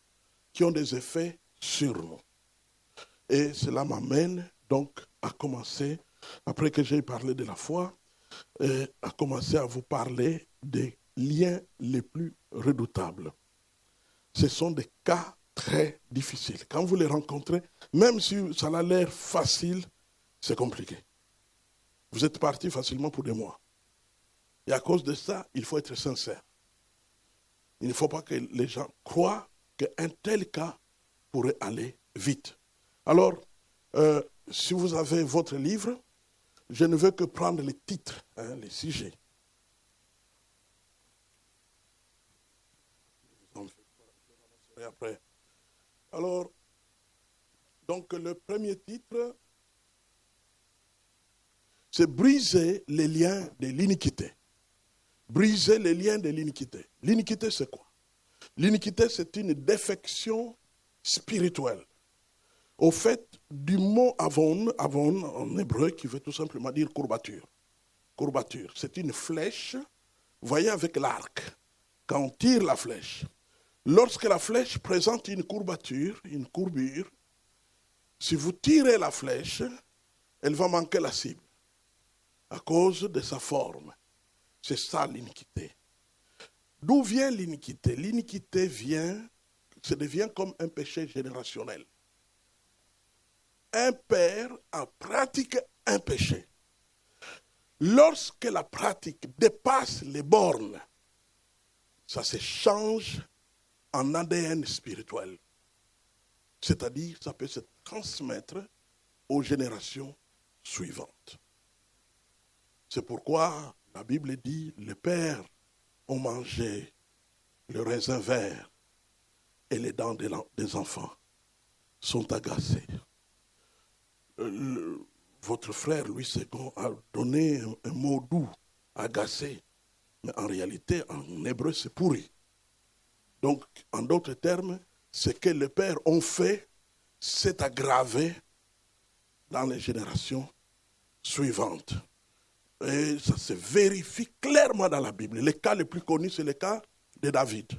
qui ont des effets sur nous. Et cela m'amène donc à commencer, après que j'ai parlé de la foi, à commencer à vous parler des liens les plus redoutables. Ce sont des cas très difficiles. Quand vous les rencontrez, même si ça a l'air facile, c'est compliqué. Vous êtes parti facilement pour des mois. Et à cause de ça, il faut être sincère. Il ne faut pas que les gens croient qu'un tel cas pourrait aller vite. Alors, si vous avez votre livre, je ne veux que prendre les titres, les sujets. Après. Alors, donc le premier titre, c'est briser les liens de l'iniquité. Briser les liens de l'iniquité. L'iniquité, c'est quoi? L'iniquité, c'est une défection spirituelle. Au fait du mot avon en hébreu, qui veut tout simplement dire courbature. Courbature, c'est une flèche, voyez avec l'arc, quand on tire la flèche. Lorsque la flèche présente une courbature, une courbure, si vous tirez la flèche, elle va manquer la cible à cause de sa forme. C'est ça l'iniquité. D'où vient l'iniquité? L'iniquité vient, ça devient comme un péché générationnel. Un père a pratiqué un péché. Lorsque la pratique dépasse les bornes, ça se change en ADN spirituel. C'est-à-dire, ça peut se transmettre aux générations suivantes. C'est pourquoi la Bible dit, les pères ont mangé le raisin vert et les dents des enfants sont agacées. Votre frère Louis II a donné un mot doux, agacé, mais en réalité, en hébreu, c'est pourri. Donc, en d'autres termes, ce que les pères ont fait, s'est aggravé dans les générations suivantes. Et ça se vérifie clairement dans la Bible. Le cas le plus connu, c'est le cas de David.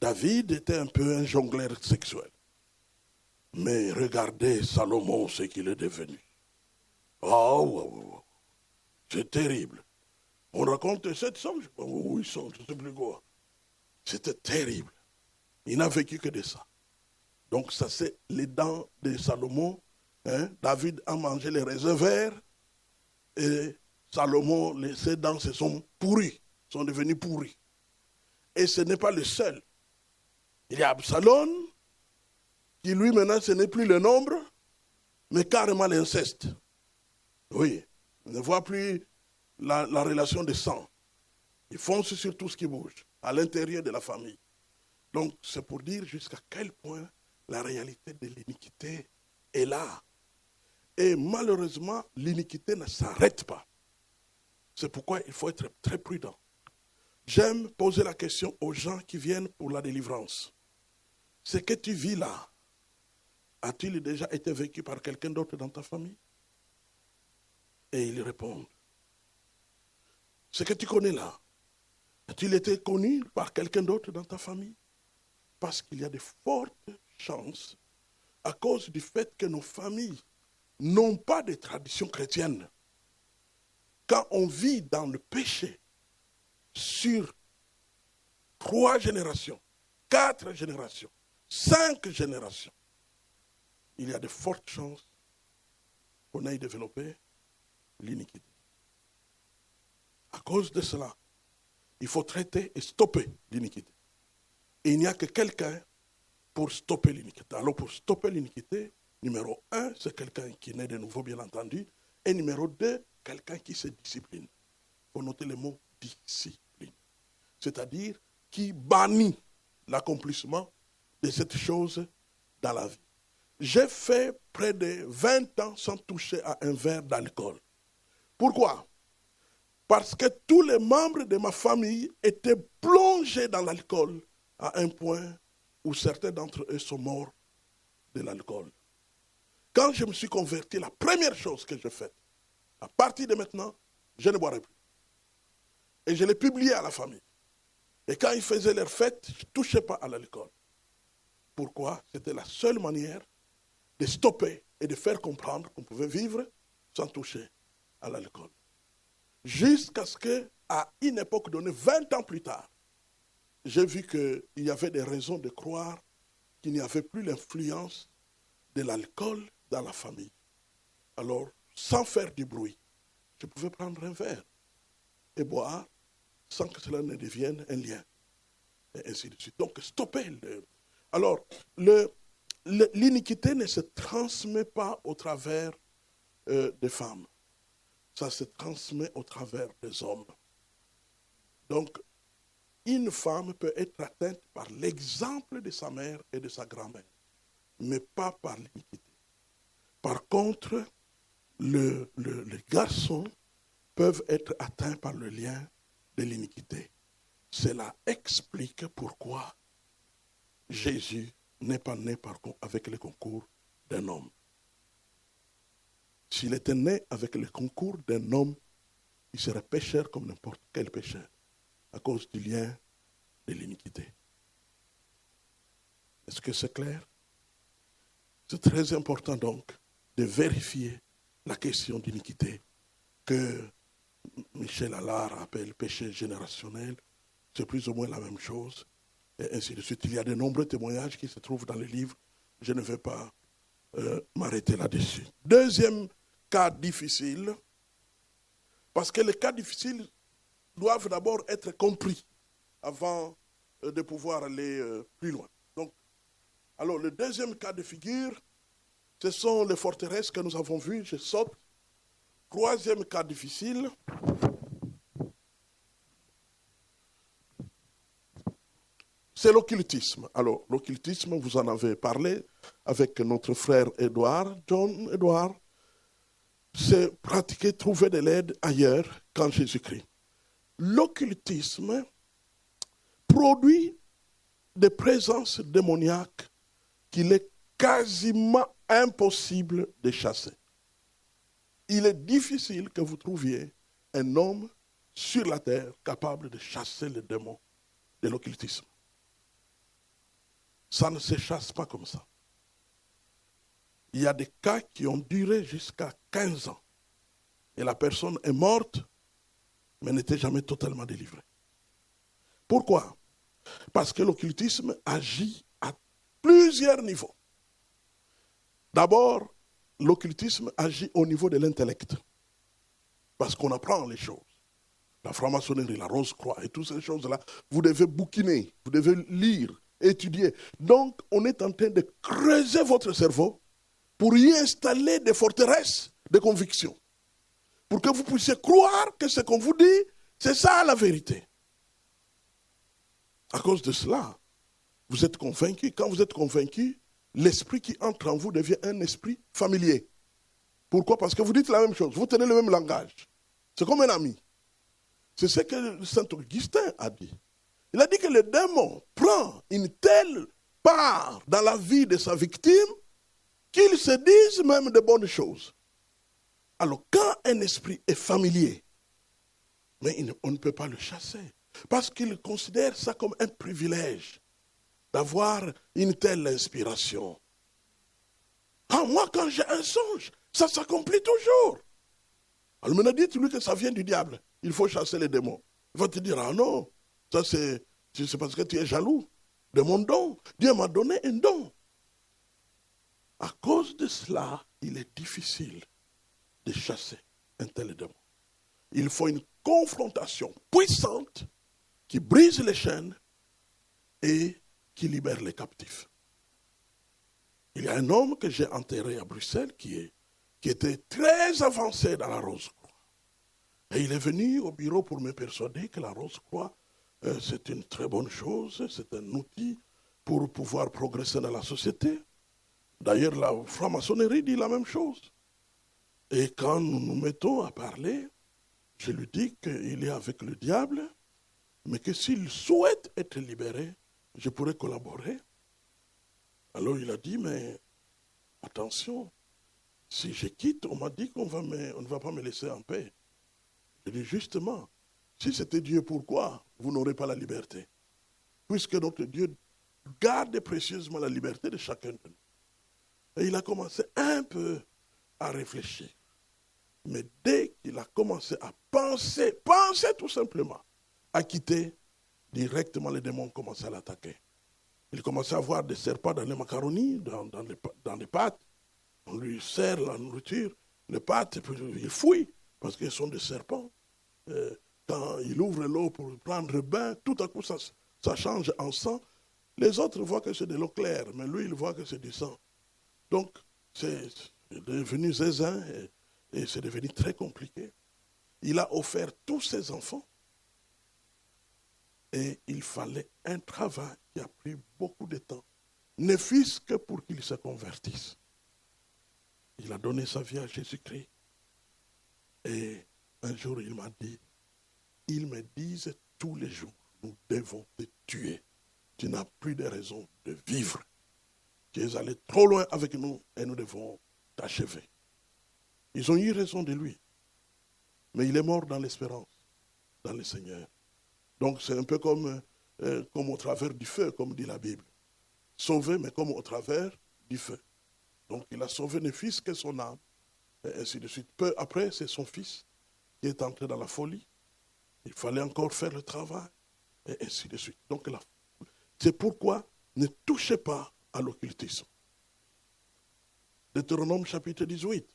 David était un peu un jongleur sexuel. Mais regardez Salomon, ce qu'il est devenu. Oh, c'est terrible. On raconte 700, ou 800, je ne sais plus quoi. C'était terrible. Il n'a vécu que de ça. Donc ça c'est les dents de Salomon. David a mangé les raisins verts et Salomon, ses dents se sont pourries, sont devenues pourries. Et ce n'est pas le seul. Il y a Absalom, qui lui maintenant ce n'est plus le nombre, mais carrément l'inceste. Oui, on ne voit plus la relation de sang. Il fonce sur tout ce qui bouge, à l'intérieur de la famille. Donc c'est pour dire jusqu'à quel point la réalité de l'iniquité est là. Et malheureusement, l'iniquité ne s'arrête pas. C'est pourquoi il faut être très prudent. J'aime poser la question aux gens qui viennent pour la délivrance. Ce que tu vis là, a-t-il déjà été vécu par quelqu'un d'autre dans ta famille? Et ils répondent. Ce que tu connais là, a-t-il été connu par quelqu'un d'autre dans ta famille? Parce qu'il y a de fortes chances, à cause du fait que nos familles n'ont pas de tradition chrétienne. Quand on vit dans le péché sur 3 générations, 4 générations, 5 générations, il y a de fortes chances qu'on aille développer l'iniquité. À cause de cela, il faut traiter et stopper l'iniquité. Et il n'y a que quelqu'un pour stopper l'iniquité. Alors pour stopper l'iniquité, numéro 1, c'est quelqu'un qui naît de nouveau, bien entendu. Et numéro 2, quelqu'un qui se discipline. Il faut noter le mot discipline. C'est-à-dire qui bannit l'accomplissement de cette chose dans la vie. J'ai fait près de 20 ans sans toucher à un verre d'alcool. Pourquoi? Parce que tous les membres de ma famille étaient plongés dans l'alcool à un point où certains d'entre eux sont morts de l'alcool. Quand je me suis converti, la première chose que j'ai faite, à partir de maintenant, je ne boirai plus. Et je l'ai publié à la famille. Et quand ils faisaient leurs fêtes, je ne touchais pas à l'alcool. Pourquoi? C'était la seule manière de stopper et de faire comprendre qu'on pouvait vivre sans toucher à l'alcool. Jusqu'à ce qu'à une époque donnée, 20 ans plus tard, j'ai vu qu'il y avait des raisons de croire qu'il n'y avait plus l'influence de l'alcool dans la famille. Alors, sans faire du bruit, je pouvais prendre un verre et boire sans que cela ne devienne un lien. Et ainsi de suite. Donc, stopper. Alors, l'iniquité ne se transmet pas au travers des femmes. Ça se transmet au travers des hommes. Donc, une femme peut être atteinte par l'exemple de sa mère et de sa grand-mère, mais pas par l'iniquité. Par contre, les garçons peuvent être atteints par le lien de l'iniquité. Cela explique pourquoi Jésus n'est pas né avec le concours d'un homme. S'il était né avec le concours d'un homme, il serait pécheur comme n'importe quel pécheur, à cause du lien de l'iniquité. Est-ce que c'est clair? C'est très important donc de vérifier la question d'iniquité que Michel Allard appelle péché générationnel. C'est plus ou moins la même chose. Et ainsi de suite. Il y a de nombreux témoignages qui se trouvent dans le livre. Je ne vais pas m'arrêter là-dessus. Deuxième cas difficile, parce que les cas difficiles doivent d'abord être compris avant de pouvoir aller plus loin. Donc, alors, le deuxième cas de figure, ce sont les forteresses que nous avons vues. Je saute. Troisième cas difficile, c'est l'occultisme. Alors, l'occultisme, vous en avez parlé avec notre frère Édouard, John Édouard. C'est pratiquer, trouver de l'aide ailleurs qu'en Jésus-Christ. L'occultisme produit des présences démoniaques qu'il est quasiment impossible de chasser. Il est difficile que vous trouviez un homme sur la terre capable de chasser les démons de l'occultisme. Ça ne se chasse pas comme ça. Il y a des cas qui ont duré jusqu'à 15 ans. Et la personne est morte, mais n'était jamais totalement délivrée. Pourquoi? Parce que l'occultisme agit à plusieurs niveaux. D'abord, l'occultisme agit au niveau de l'intellect. Parce qu'on apprend les choses. La franc-maçonnerie, la rose-croix et toutes ces choses-là, vous devez bouquiner, vous devez lire, étudier. Donc, on est en train de creuser votre cerveau pour y installer des forteresses de conviction. Pour que vous puissiez croire que ce qu'on vous dit, c'est ça la vérité. À cause de cela, vous êtes convaincu. Quand vous êtes convaincu, l'esprit qui entre en vous devient un esprit familier. Pourquoi? Parce que vous dites la même chose, vous tenez le même langage. C'est comme un ami. C'est ce que Saint Augustin a dit. Il a dit que le démon prend une telle part dans la vie de sa victime qu'il se dise même de bonnes choses. Alors quand un esprit est familier, mais on ne peut pas le chasser. Parce qu'il considère ça comme un privilège d'avoir une telle inspiration. Ah, moi, quand j'ai un songe, ça s'accomplit toujours. Alors maintenant, dites-lui que ça vient du diable. Il faut chasser les démons. Il va te dire, ah non, ça c'est parce que tu es jaloux de mon don. Dieu m'a donné un don. À cause de cela, il est difficile de chasser un tel démon. Il faut une confrontation puissante qui brise les chaînes et qui libère les captifs. Il y a un homme que j'ai enterré à Bruxelles qui était très avancé dans la Rose-Croix. Et il est venu au bureau pour me persuader que la Rose-Croix, c'est une très bonne chose, c'est un outil pour pouvoir progresser dans la société. D'ailleurs, la franc-maçonnerie dit la même chose. Et quand nous nous mettons à parler, je lui dis qu'il est avec le diable, mais que s'il souhaite être libéré, je pourrais collaborer. Alors il a dit, mais attention, si je quitte, on m'a dit qu'on ne va pas me laisser en paix. Je dis justement, si c'était Dieu, pourquoi vous n'aurez pas la liberté? Puisque notre Dieu garde précieusement la liberté de chacun de nous. Et il a commencé un peu à réfléchir. Mais dès qu'il a commencé à penser tout simplement, à quitter, directement les démons commençaient à l'attaquer. Il commençait à avoir des serpents dans les macaronis, dans les pâtes. On lui sert la nourriture, les pâtes, et puis il fouille, parce qu'ils sont des serpents. Quand il ouvre l'eau pour prendre le bain, tout à coup ça change en sang. Les autres voient que c'est de l'eau claire, mais lui il voit que c'est du sang. Donc c'est devenu zézin et c'est devenu très compliqué. Il a offert tous ses enfants et il fallait un travail qui a pris beaucoup de temps, ne fût-ce que pour qu'il se convertisse. Il a donné sa vie à Jésus-Christ. Et un jour, il m'a dit, ils me disent tous les jours, nous devons te tuer. Tu n'as plus de raison de vivre. Tu es allé trop loin avec nous et nous devons t'achever. Ils ont eu raison de lui. Mais il est mort dans l'espérance, dans le Seigneur. Donc c'est un peu comme au travers du feu, comme dit la Bible. Sauvé, mais comme au travers du feu. Donc il a sauvé ne fût-ce que son âme, et ainsi de suite. Peu après, c'est son fils qui est entré dans la folie. Il fallait encore faire le travail, et ainsi de suite. Donc c'est pourquoi ne touchez pas à l'occultisme. Deutéronome chapitre 18.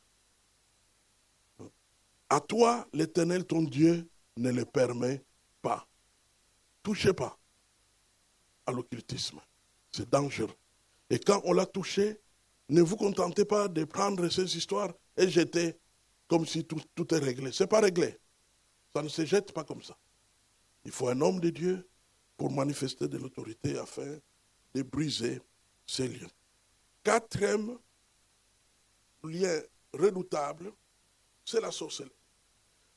À toi, l'Éternel, ton Dieu, ne le permet pas. Touchez pas à l'occultisme. C'est dangereux. Et quand on l'a touché, ne vous contentez pas de prendre ces histoires et jeter comme si tout est réglé. Ce n'est pas réglé. Ça ne se jette pas comme ça. Il faut un homme de Dieu pour manifester de l'autorité afin de briser ces liens. Quatrième lien redoutable, c'est la sorcellerie.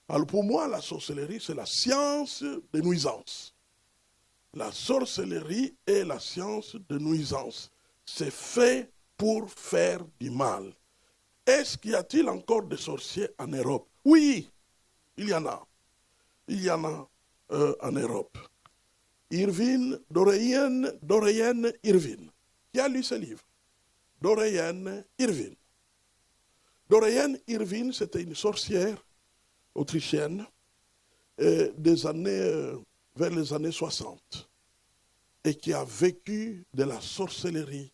Alors pour moi, la sorcellerie, c'est la science de nuisance. La sorcellerie est la science de nuisance. C'est fait pour faire du mal. Est-ce qu'il y a-t-il encore des sorciers en Europe? Oui, il y en a. Il y en a en Europe. Dorothène Irvine, qui a lu ce livre. Dorothène Irvine. Dorothène Irvine, c'était une sorcière autrichienne vers les années 60 et qui a vécu de la sorcellerie.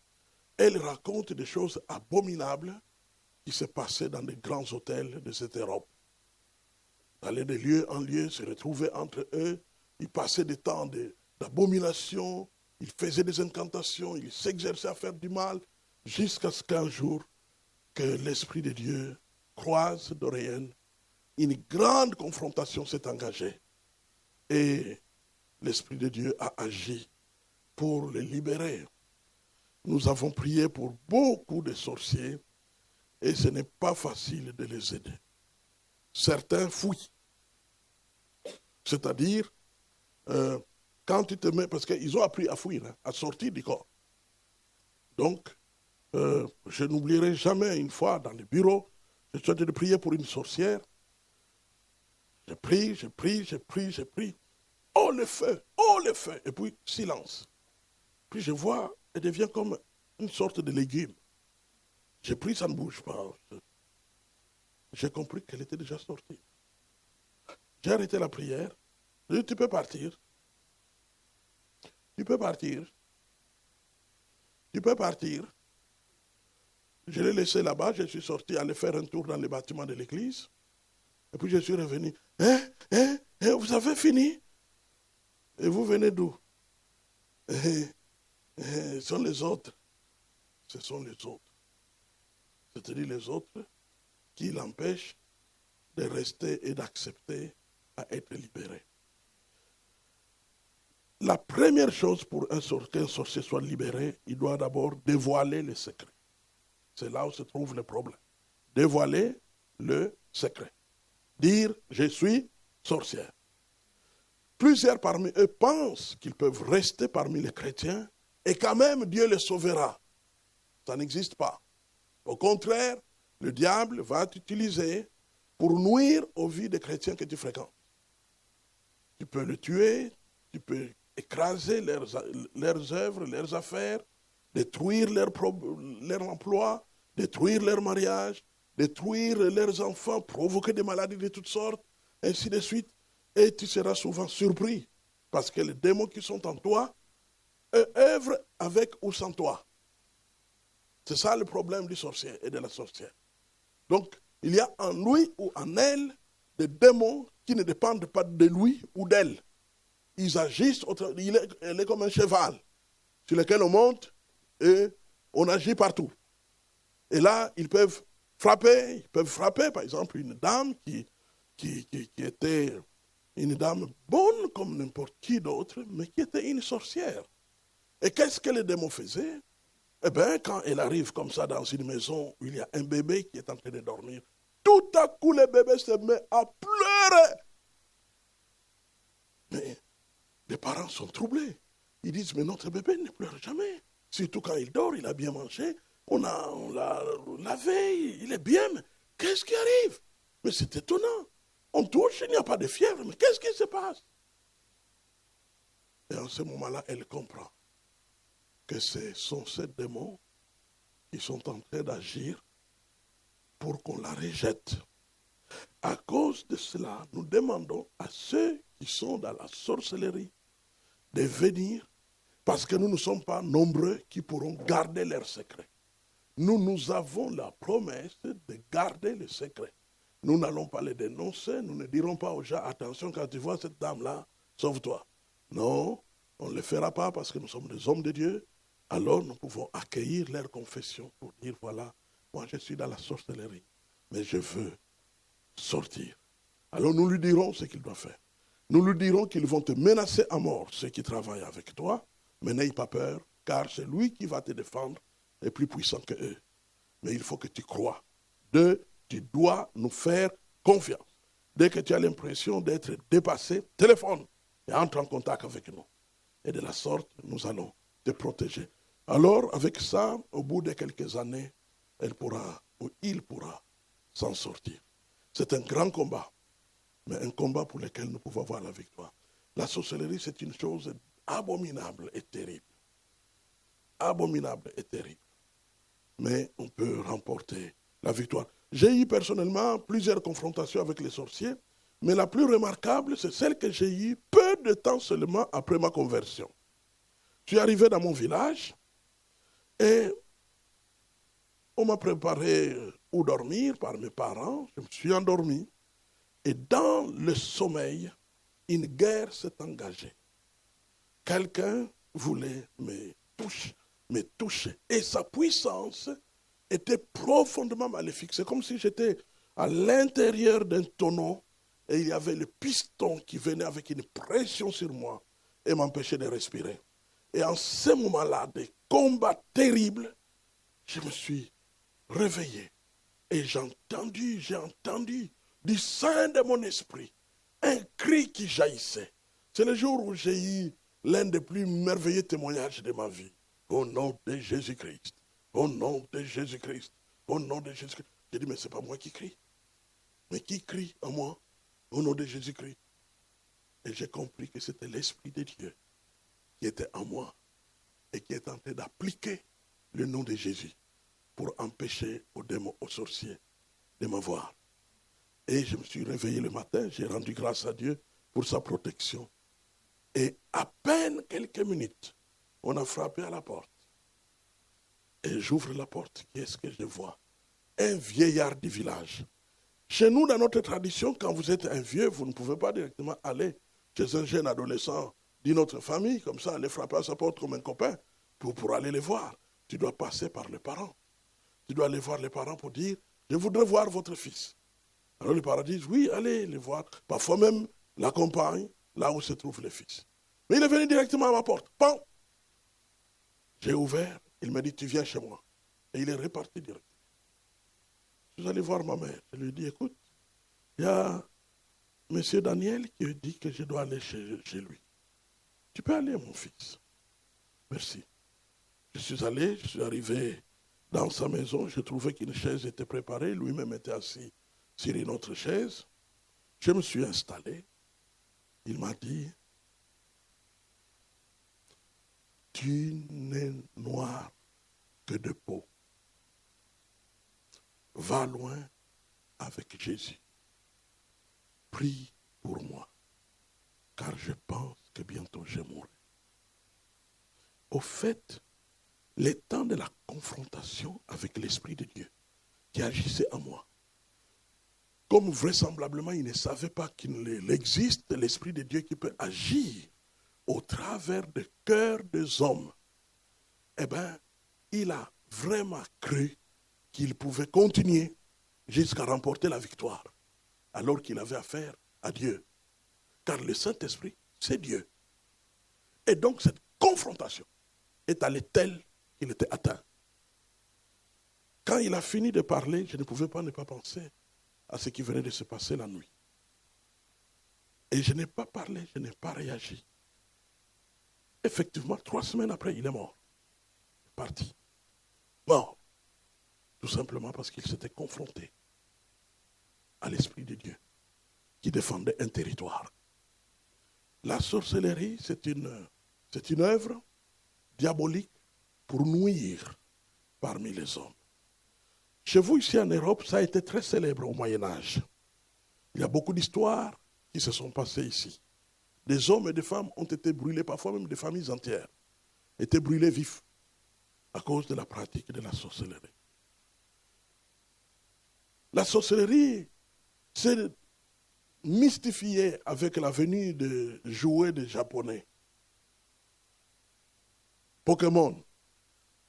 Elle raconte des choses abominables qui se passaient dans les grands hôtels de cette Europe. D'aller de lieu en lieu, se retrouver entre eux, ils passaient des temps d'abomination, ils faisaient des incantations, ils s'exerçaient à faire du mal, jusqu'à ce qu'un jour, que l'Esprit de Dieu croise Dorothène, une grande confrontation s'est engagée. Et l'Esprit de Dieu a agi pour les libérer. Nous avons prié pour beaucoup de sorciers et ce n'est pas facile de les aider. Certains fuient. C'est-à-dire, quand tu te mets, parce qu'ils ont appris à fuir, à sortir du corps. Donc, je n'oublierai jamais une fois dans le bureau, je suis en train de prier pour une sorcière. Je prie. Oh le feu. Et puis, silence. Puis je vois, elle devient comme une sorte de légume. Je prie, ça ne bouge pas. J'ai compris qu'elle était déjà sortie. J'ai arrêté la prière. J'ai dit, tu peux partir. Je l'ai laissé là-bas, je suis sorti aller faire un tour dans les bâtiments de l'église. Et puis je suis revenu. Vous avez fini? Et vous venez d'où? Ce sont les autres. C'est-à-dire les autres qui l'empêchent de rester et d'accepter à être libéré. La première chose pour qu'un sorcier soit libéré, il doit d'abord dévoiler le secret. C'est là où se trouve le problème. Dévoiler le secret. Dire, je suis sorcière. Plusieurs parmi eux pensent qu'ils peuvent rester parmi les chrétiens et quand même Dieu les sauvera. Ça n'existe pas. Au contraire, le diable va t'utiliser pour nuire aux vies des chrétiens que tu fréquentes. Tu peux le tuer, tu peux écraser leurs œuvres, leurs affaires, détruire leur emploi, détruire leur mariage, détruire leurs enfants, provoquer des maladies de toutes sortes, ainsi de suite. Et tu seras souvent surpris, parce que les démons qui sont en toi œuvrent avec ou sans toi. C'est ça le problème du sorcier et de la sorcière. Donc, il y a en lui ou en elle des démons qui ne dépendent pas de lui ou d'elle. Ils agissent, elle est comme un cheval sur lequel on monte et on agit partout. Et là, ils peuvent frapper, par exemple, une dame qui était une dame bonne comme n'importe qui d'autre, mais qui était une sorcière. Et qu'est-ce que les démons faisaient? Eh bien, quand elle arrive comme ça dans une maison où il y a un bébé qui est en train de dormir, tout à coup, le bébé se met à pleurer. Mais les parents sont troublés. Ils disent, mais notre bébé ne pleure jamais. Surtout quand il dort, il a bien mangé, on l'a lavé, il est bien. Mais qu'est-ce qui arrive? Mais c'est étonnant. On touche, il n'y a pas de fièvre, mais qu'est-ce qui se passe? Et en ce moment-là, elle comprend que ce sont ces démons qui sont en train d'agir pour qu'on la rejette. À cause de cela, nous demandons à ceux qui sont dans la sorcellerie de venir, parce que nous ne sommes pas nombreux qui pourront garder leur secret. Nous avons la promesse de garder le secret. Nous n'allons pas les dénoncer, nous ne dirons pas aux gens, attention, quand tu vois cette dame-là, sauve-toi. Non, on ne le fera pas parce que nous sommes des hommes de Dieu. Alors nous pouvons accueillir leur confession pour dire, voilà, moi je suis dans la sorcellerie, mais je veux sortir. Alors nous lui dirons ce qu'il doit faire. Nous lui dirons qu'ils vont te menacer à mort, ceux qui travaillent avec toi, mais n'aie pas peur, car c'est lui qui va te défendre, est plus puissant que eux. Mais il faut que tu crois. Tu dois nous faire confiance. Dès que tu as l'impression d'être dépassé, téléphone et entre en contact avec nous. Et de la sorte, nous allons te protéger. Alors, avec ça, au bout de quelques années, elle pourra, ou il pourra s'en sortir. C'est un grand combat, mais un combat pour lequel nous pouvons avoir la victoire. La sorcellerie, c'est une chose abominable et terrible. Abominable et terrible. Mais on peut remporter la victoire. J'ai eu personnellement plusieurs confrontations avec les sorciers, mais la plus remarquable, c'est celle que j'ai eue peu de temps seulement après ma conversion. Je suis arrivé dans mon village et on m'a préparé où dormir par mes parents. Je me suis endormi et dans le sommeil, une guerre s'est engagée. Quelqu'un voulait me toucher. Et sa puissance était profondément maléfique. C'est comme si j'étais à l'intérieur d'un tonneau et il y avait le piston qui venait avec une pression sur moi et m'empêchait de respirer. Et en ce moment-là, des combats terribles, je me suis réveillé et j'ai entendu du sein de mon esprit un cri qui jaillissait. C'est le jour où j'ai eu l'un des plus merveilleux témoignages de ma vie. Au nom de Jésus-Christ. Au nom de Jésus-Christ. Au nom de Jésus-Christ. J'ai dit, mais ce n'est pas moi qui crie. Mais qui crie en moi? Au nom de Jésus-Christ. Et j'ai compris que c'était l'Esprit de Dieu qui était en moi et qui est en train d'appliquer le nom de Jésus pour empêcher aux démons, aux sorciers de me voir. Et je me suis réveillé le matin, j'ai rendu grâce à Dieu pour sa protection. Et à peine quelques minutes, on a frappé à la porte. Et j'ouvre la porte, qu'est-ce que je vois? Un vieillard du village. Chez nous, dans notre tradition, quand vous êtes un vieux, vous ne pouvez pas directement aller chez un jeune adolescent d'une autre famille, comme ça, aller frapper à sa porte comme un copain, pour aller les voir. Tu dois passer par les parents. Tu dois aller voir les parents pour dire, je voudrais voir votre fils. Alors les parents disent, oui, allez les voir. Parfois même, l'accompagne là où se trouve le fils. Mais il est venu directement à ma porte. Pan! J'ai ouvert, il m'a dit, tu viens chez moi. Et il est reparti directement. Je suis allé voir ma mère. Je lui ai dit, écoute, il y a M. Daniel qui dit que je dois aller chez lui. Tu peux aller, mon fils. Merci. Je suis allé, je suis arrivé dans sa maison. Je trouvais qu'une chaise était préparée. Lui-même était assis sur une autre chaise. Je me suis installé. Il m'a dit, tu n'es noir que de peau. Va loin avec Jésus. Prie pour moi, car je pense que bientôt je mourrai. Au fait, le temps de la confrontation avec l'Esprit de Dieu qui agissait en moi, comme vraisemblablement il ne savait pas qu'il existe l'Esprit de Dieu qui peut agir au travers des cœurs des hommes, eh bien, il a vraiment cru qu'il pouvait continuer jusqu'à remporter la victoire, alors qu'il avait affaire à Dieu. Car le Saint-Esprit, c'est Dieu. Et donc cette confrontation est allée telle qu'il était atteint. Quand il a fini de parler, je ne pouvais pas ne pas penser à ce qui venait de se passer la nuit. Et je n'ai pas parlé, je n'ai pas réagi. Effectivement, 3 semaines après, il est mort. Il est parti. Mort. Tout simplement parce qu'il s'était confronté à l'Esprit de Dieu qui défendait un territoire. La sorcellerie, c'est une œuvre diabolique pour nuire parmi les hommes. Chez vous, ici en Europe, ça a été très célèbre au Moyen-Âge. Il y a beaucoup d'histoires qui se sont passées ici. Des hommes et des femmes ont été brûlés, parfois même des familles entières, étaient brûlés vifs à cause de la pratique de la sorcellerie. La sorcellerie s'est mystifiée avec la venue de jouets des Japonais. Pokémon,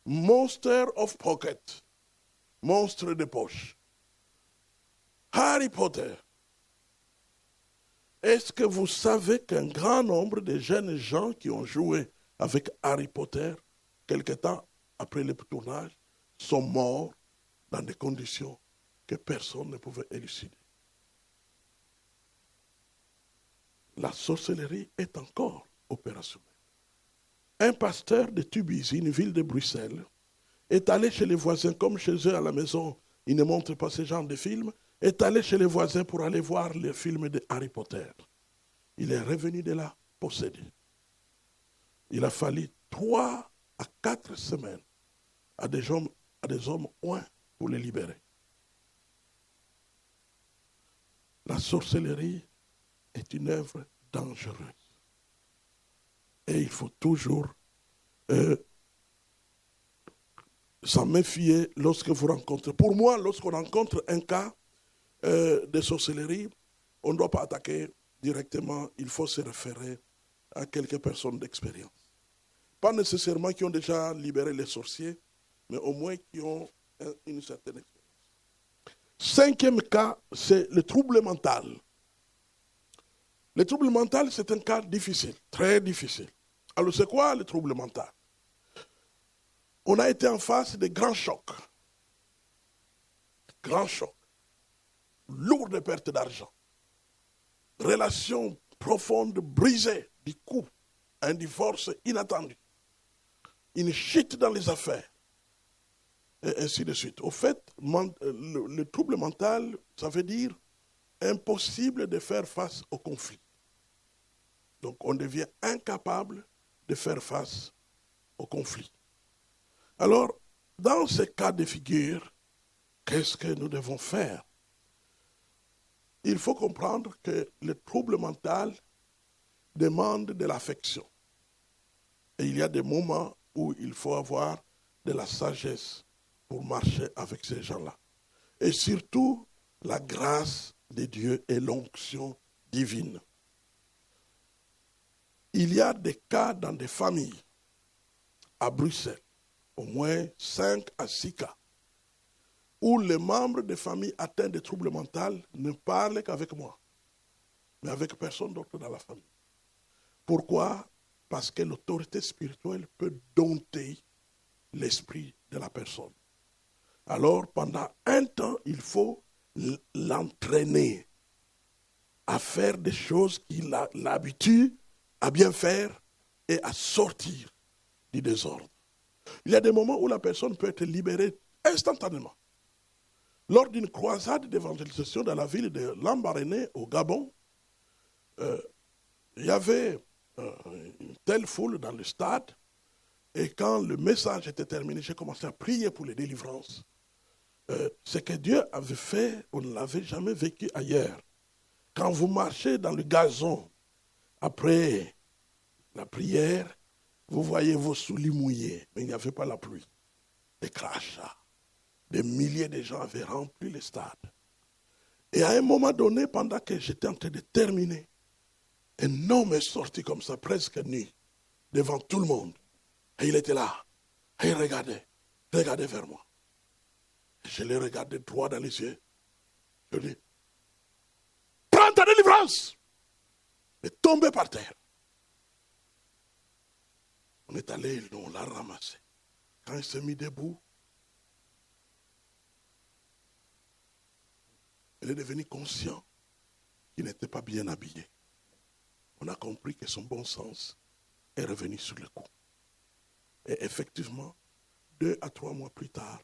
Monster of Pocket, monstre de poche. Harry Potter. Est-ce que vous savez qu'un grand nombre de jeunes gens qui ont joué avec Harry Potter, quelque temps après le tournage, sont morts dans des conditions que personne ne pouvait élucider? La sorcellerie est encore opérationnelle. Un pasteur de Tubize, une ville de Bruxelles, est allé chez les voisins, comme chez eux à la maison, ils ne montrent pas ce genre de films, est allé chez les voisins pour aller voir les films de Harry Potter. Il est revenu de là possédé. Il a fallu 3 à 4 semaines à des hommes oints pour les libérer. La sorcellerie est une œuvre dangereuse. Et il faut toujours s'en méfier lorsque vous rencontrez. Pour moi, lorsqu'on rencontre un cas de sorcellerie, on ne doit pas attaquer directement, il faut se référer à quelques personnes d'expérience. Pas nécessairement qui ont déjà libéré les sorciers, mais au moins qui ont une certaine expérience. 5e cas, c'est le trouble mental. Le trouble mental, c'est un cas difficile, très difficile. Alors, c'est quoi le trouble mental? On a été en face de grands chocs. Grands chocs. Lourde perte d'argent. Relations profondes brisées, du coup, un divorce inattendu. Une chute dans les affaires. Et ainsi de suite. Au fait, le trouble mental, ça veut dire impossible de faire face au conflit. Donc on devient incapable de faire face au conflit. Alors, dans ce cas de figure, qu'est-ce que nous devons faire? Il faut comprendre que le trouble mental demande de l'affection. Et il y a des moments où il faut avoir de la sagesse pour marcher avec ces gens-là. Et surtout, la grâce de Dieu et l'onction divine. Il y a des cas dans des familles, à Bruxelles, au moins 5 à 6 cas, où les membres de famille atteints de troubles mentaux ne parlent qu'avec moi, mais avec personne d'autre dans la famille. Pourquoi? Parce que l'autorité spirituelle peut dompter l'esprit de la personne. Alors, pendant un temps, il faut l'entraîner à faire des choses qu'il a l'habitude à bien faire et à sortir du désordre. Il y a des moments où la personne peut être libérée instantanément. Lors d'une croisade d'évangélisation dans la ville de Lambaréné, au Gabon, il y avait une telle foule dans le stade, et quand le message était terminé, j'ai commencé à prier pour les délivrances. Ce que Dieu avait fait, on ne l'avait jamais vécu ailleurs. Quand vous marchez dans le gazon, après la prière, vous voyez vos souliers mouillés, mais il n'y avait pas la pluie. Des crachats. Des milliers de gens avaient rempli le stade. Et à un moment donné, pendant que j'étais en train de terminer, un homme est sorti comme ça, presque nu, devant tout le monde. Et il était là. Et il regardait vers moi. Et je l'ai regardé droit dans les yeux. Je lui ai dit, prends ta délivrance! Il est tombé par terre. On est allé, on l'a ramassé. Quand il s'est mis debout, il est devenu conscient qu'il n'était pas bien habillé. On a compris que son bon sens est revenu sur le coup. Et effectivement, 2 à 3 mois plus tard,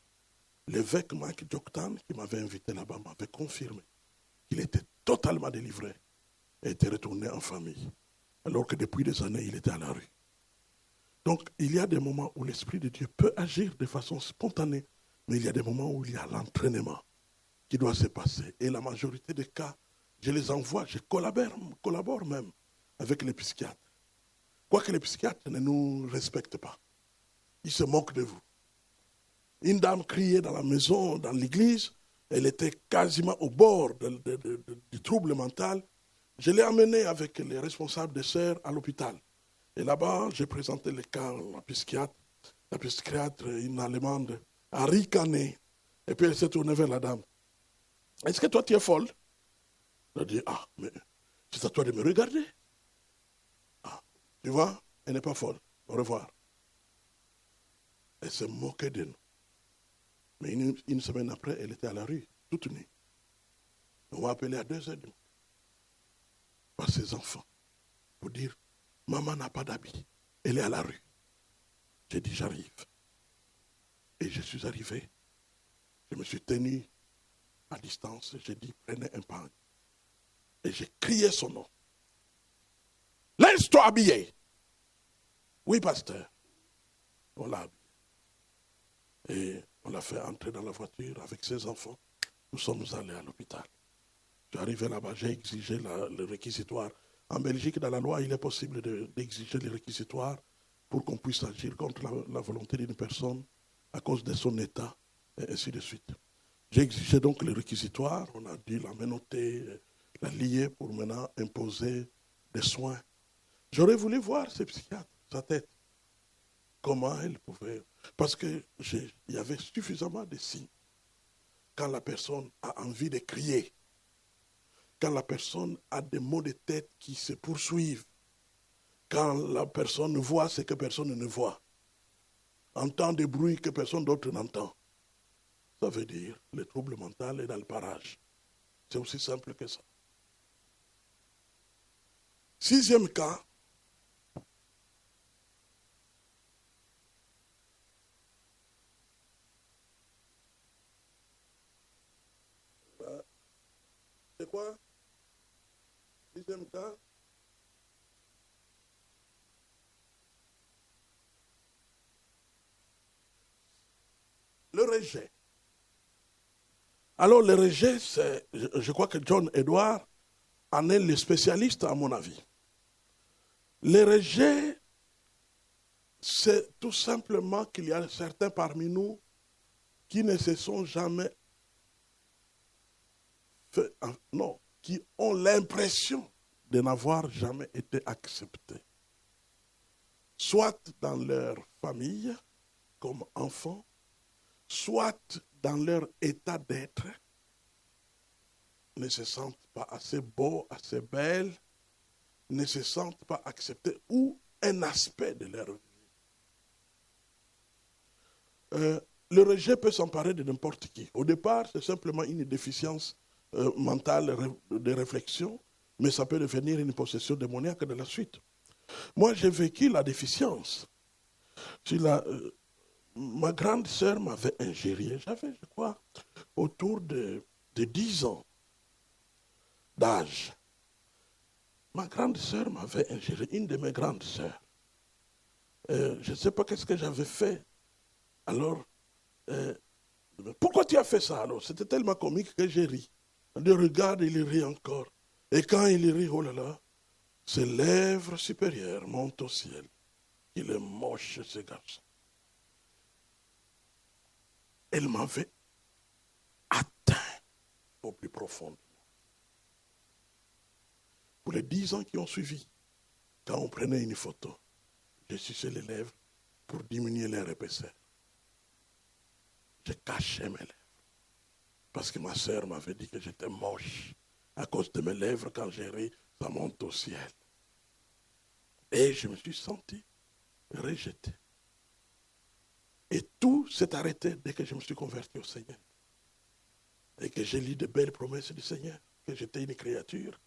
l'évêque Mike Joktan, qui m'avait invité là-bas, m'avait confirmé qu'il était totalement délivré et était retourné en famille. Alors que depuis des années, il était à la rue. Donc, il y a des moments où l'Esprit de Dieu peut agir de façon spontanée, mais il y a des moments où il y a l'entraînement qui doit se passer. Et la majorité des cas, je les envoie, je collabore même avec les psychiatres. Quoique les psychiatres ne nous respectent pas. Ils se moquent de vous. Une dame criait dans la maison, dans l'église, elle était quasiment au bord du trouble mental. Je l'ai amenée avec les responsables des sœurs à l'hôpital. Et là-bas, j'ai présenté le cas à la psychiatre. La psychiatre, une Allemande, a ricané. Et puis elle s'est tournée vers la dame. Est-ce que toi tu es folle? Elle a dit, ah, mais c'est à toi de me regarder. Ah, tu vois, elle n'est pas folle. Au revoir. Elle s'est moquée de nous. Mais une semaine après, elle était à la rue, toute nue. On m'a appelé à 2 heures du matin par ses enfants pour dire, maman n'a pas d'habit, elle est à la rue. J'ai dit, j'arrive. Et je suis arrivé. Je me suis tenu à distance. J'ai dit, prenez un pain. Et j'ai crié son nom. Laisse-toi habiller. Oui, pasteur. On l'a habillé. Et on l'a fait entrer dans la voiture avec ses enfants. Nous sommes allés à l'hôpital. Je suis arrivé là-bas, j'ai exigé le réquisitoire. En Belgique, dans la loi, il est possible d'exiger les réquisitoires pour qu'on puisse agir contre la volonté d'une personne à cause de son état, et ainsi de suite. J'ai exigé donc le réquisitoire. On a dû la menotter, la lier pour maintenant imposer des soins. J'aurais voulu voir ce psychiatre, sa tête. Comment elle pouvait... Parce qu'il y avait suffisamment de signes. Quand la personne a envie de crier, quand la personne a des maux de tête qui se poursuivent, quand la personne voit ce que personne ne voit, entend des bruits que personne d'autre n'entend, ça veut dire le trouble mental est dans le parage. C'est aussi simple que ça. 6e cas, c'est quoi? 6e cas. Le rejet. Alors le rejet, je crois que John Edward en est le spécialiste à mon avis. Le rejet, c'est tout simplement qu'il y a certains parmi nous qui ne se sont jamais fait, non, qui ont l'impression de n'avoir jamais été acceptés. Soit dans leur famille, comme enfants, soit dans leur état d'être, ne se sentent pas assez beaux, assez belles, ne se sentent pas acceptés, ou un aspect de leur vie. Le rejet peut s'emparer de n'importe qui. Au départ, c'est simplement une déficience mentale de réflexion, mais ça peut devenir une possession démoniaque de la suite. Moi, j'ai vécu la déficience. Ma grande sœur m'avait ingéré. J'avais, je crois, autour de 10 ans d'âge. Ma grande sœur m'avait ingéré, une de mes grandes sœurs. Je ne sais pas qu'est-ce que j'avais fait. Alors, pourquoi tu as fait ça alors? C'était tellement comique que j'ai ri. On dit, regarde, il rit encore. Et quand il rit, oh là là, ses lèvres supérieures montent au ciel. Il est moche, ce garçon. Elle m'avait atteint au plus profond de moi. Pour les 10 ans qui ont suivi, quand on prenait une photo, je suçais les lèvres pour diminuer leur épaisseur. Je cachais mes lèvres. Parce que ma sœur m'avait dit que j'étais moche. À cause de mes lèvres, quand j'ai ri, ça monte au ciel. Et je me suis senti rejeté. Et tout s'est arrêté dès que je me suis converti au Seigneur. Et que j'ai lu de belles promesses du Seigneur, que j'étais une créature.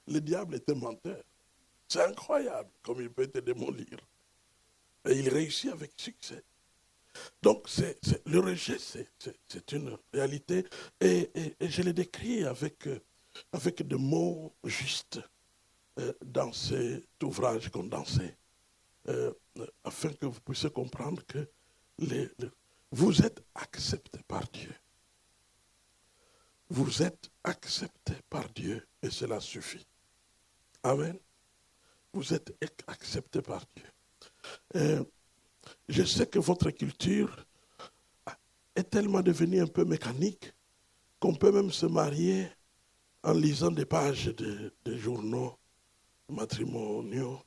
Le diable était menteur. C'est incroyable comme il peut te démolir. Et il réussit avec succès. Donc le rejet, c'est une réalité. Et je l'ai décrit avec des mots justes dans cet ouvrage condensé. Afin que vous puissiez comprendre que vous êtes accepté par Dieu. Vous êtes accepté par Dieu et cela suffit. Amen. Vous êtes accepté par Dieu. Je sais que votre culture est tellement devenue un peu mécanique qu'on peut même se marier en lisant des pages de journaux matrimoniaux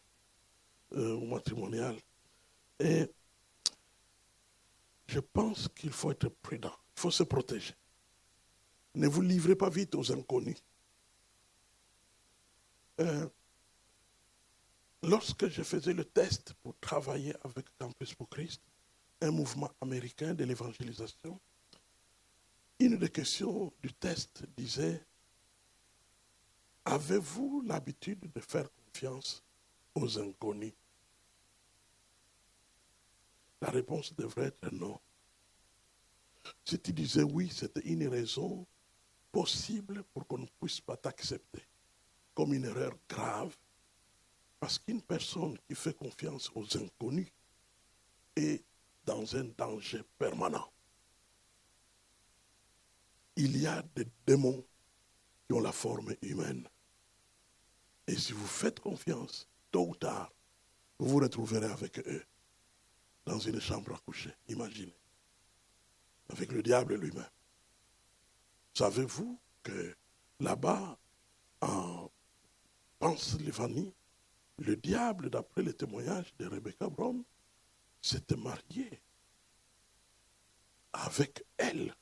ou matrimoniales. Et je pense qu'il faut être prudent, il faut se protéger. Ne vous livrez pas vite aux inconnus. Lorsque je faisais le test pour travailler avec Campus pour Christ, un mouvement américain de l'évangélisation, une des questions du test disait « Avez-vous l'habitude de faire confiance aux inconnus ?» La réponse devrait être non. Si tu disais oui, c'était une raison possible pour qu'on ne puisse pas t'accepter comme une erreur grave. Parce qu'une personne qui fait confiance aux inconnus est dans un danger permanent. Il y a des démons qui ont la forme humaine. Et si vous faites confiance, tôt ou tard, vous vous retrouverez avec eux dans une chambre à coucher. Imaginez. Avec le diable lui-même. Savez-vous que là-bas, en Pennsylvanie, le diable, d'après les témoignages de Rebecca Brown, s'était marié avec elle.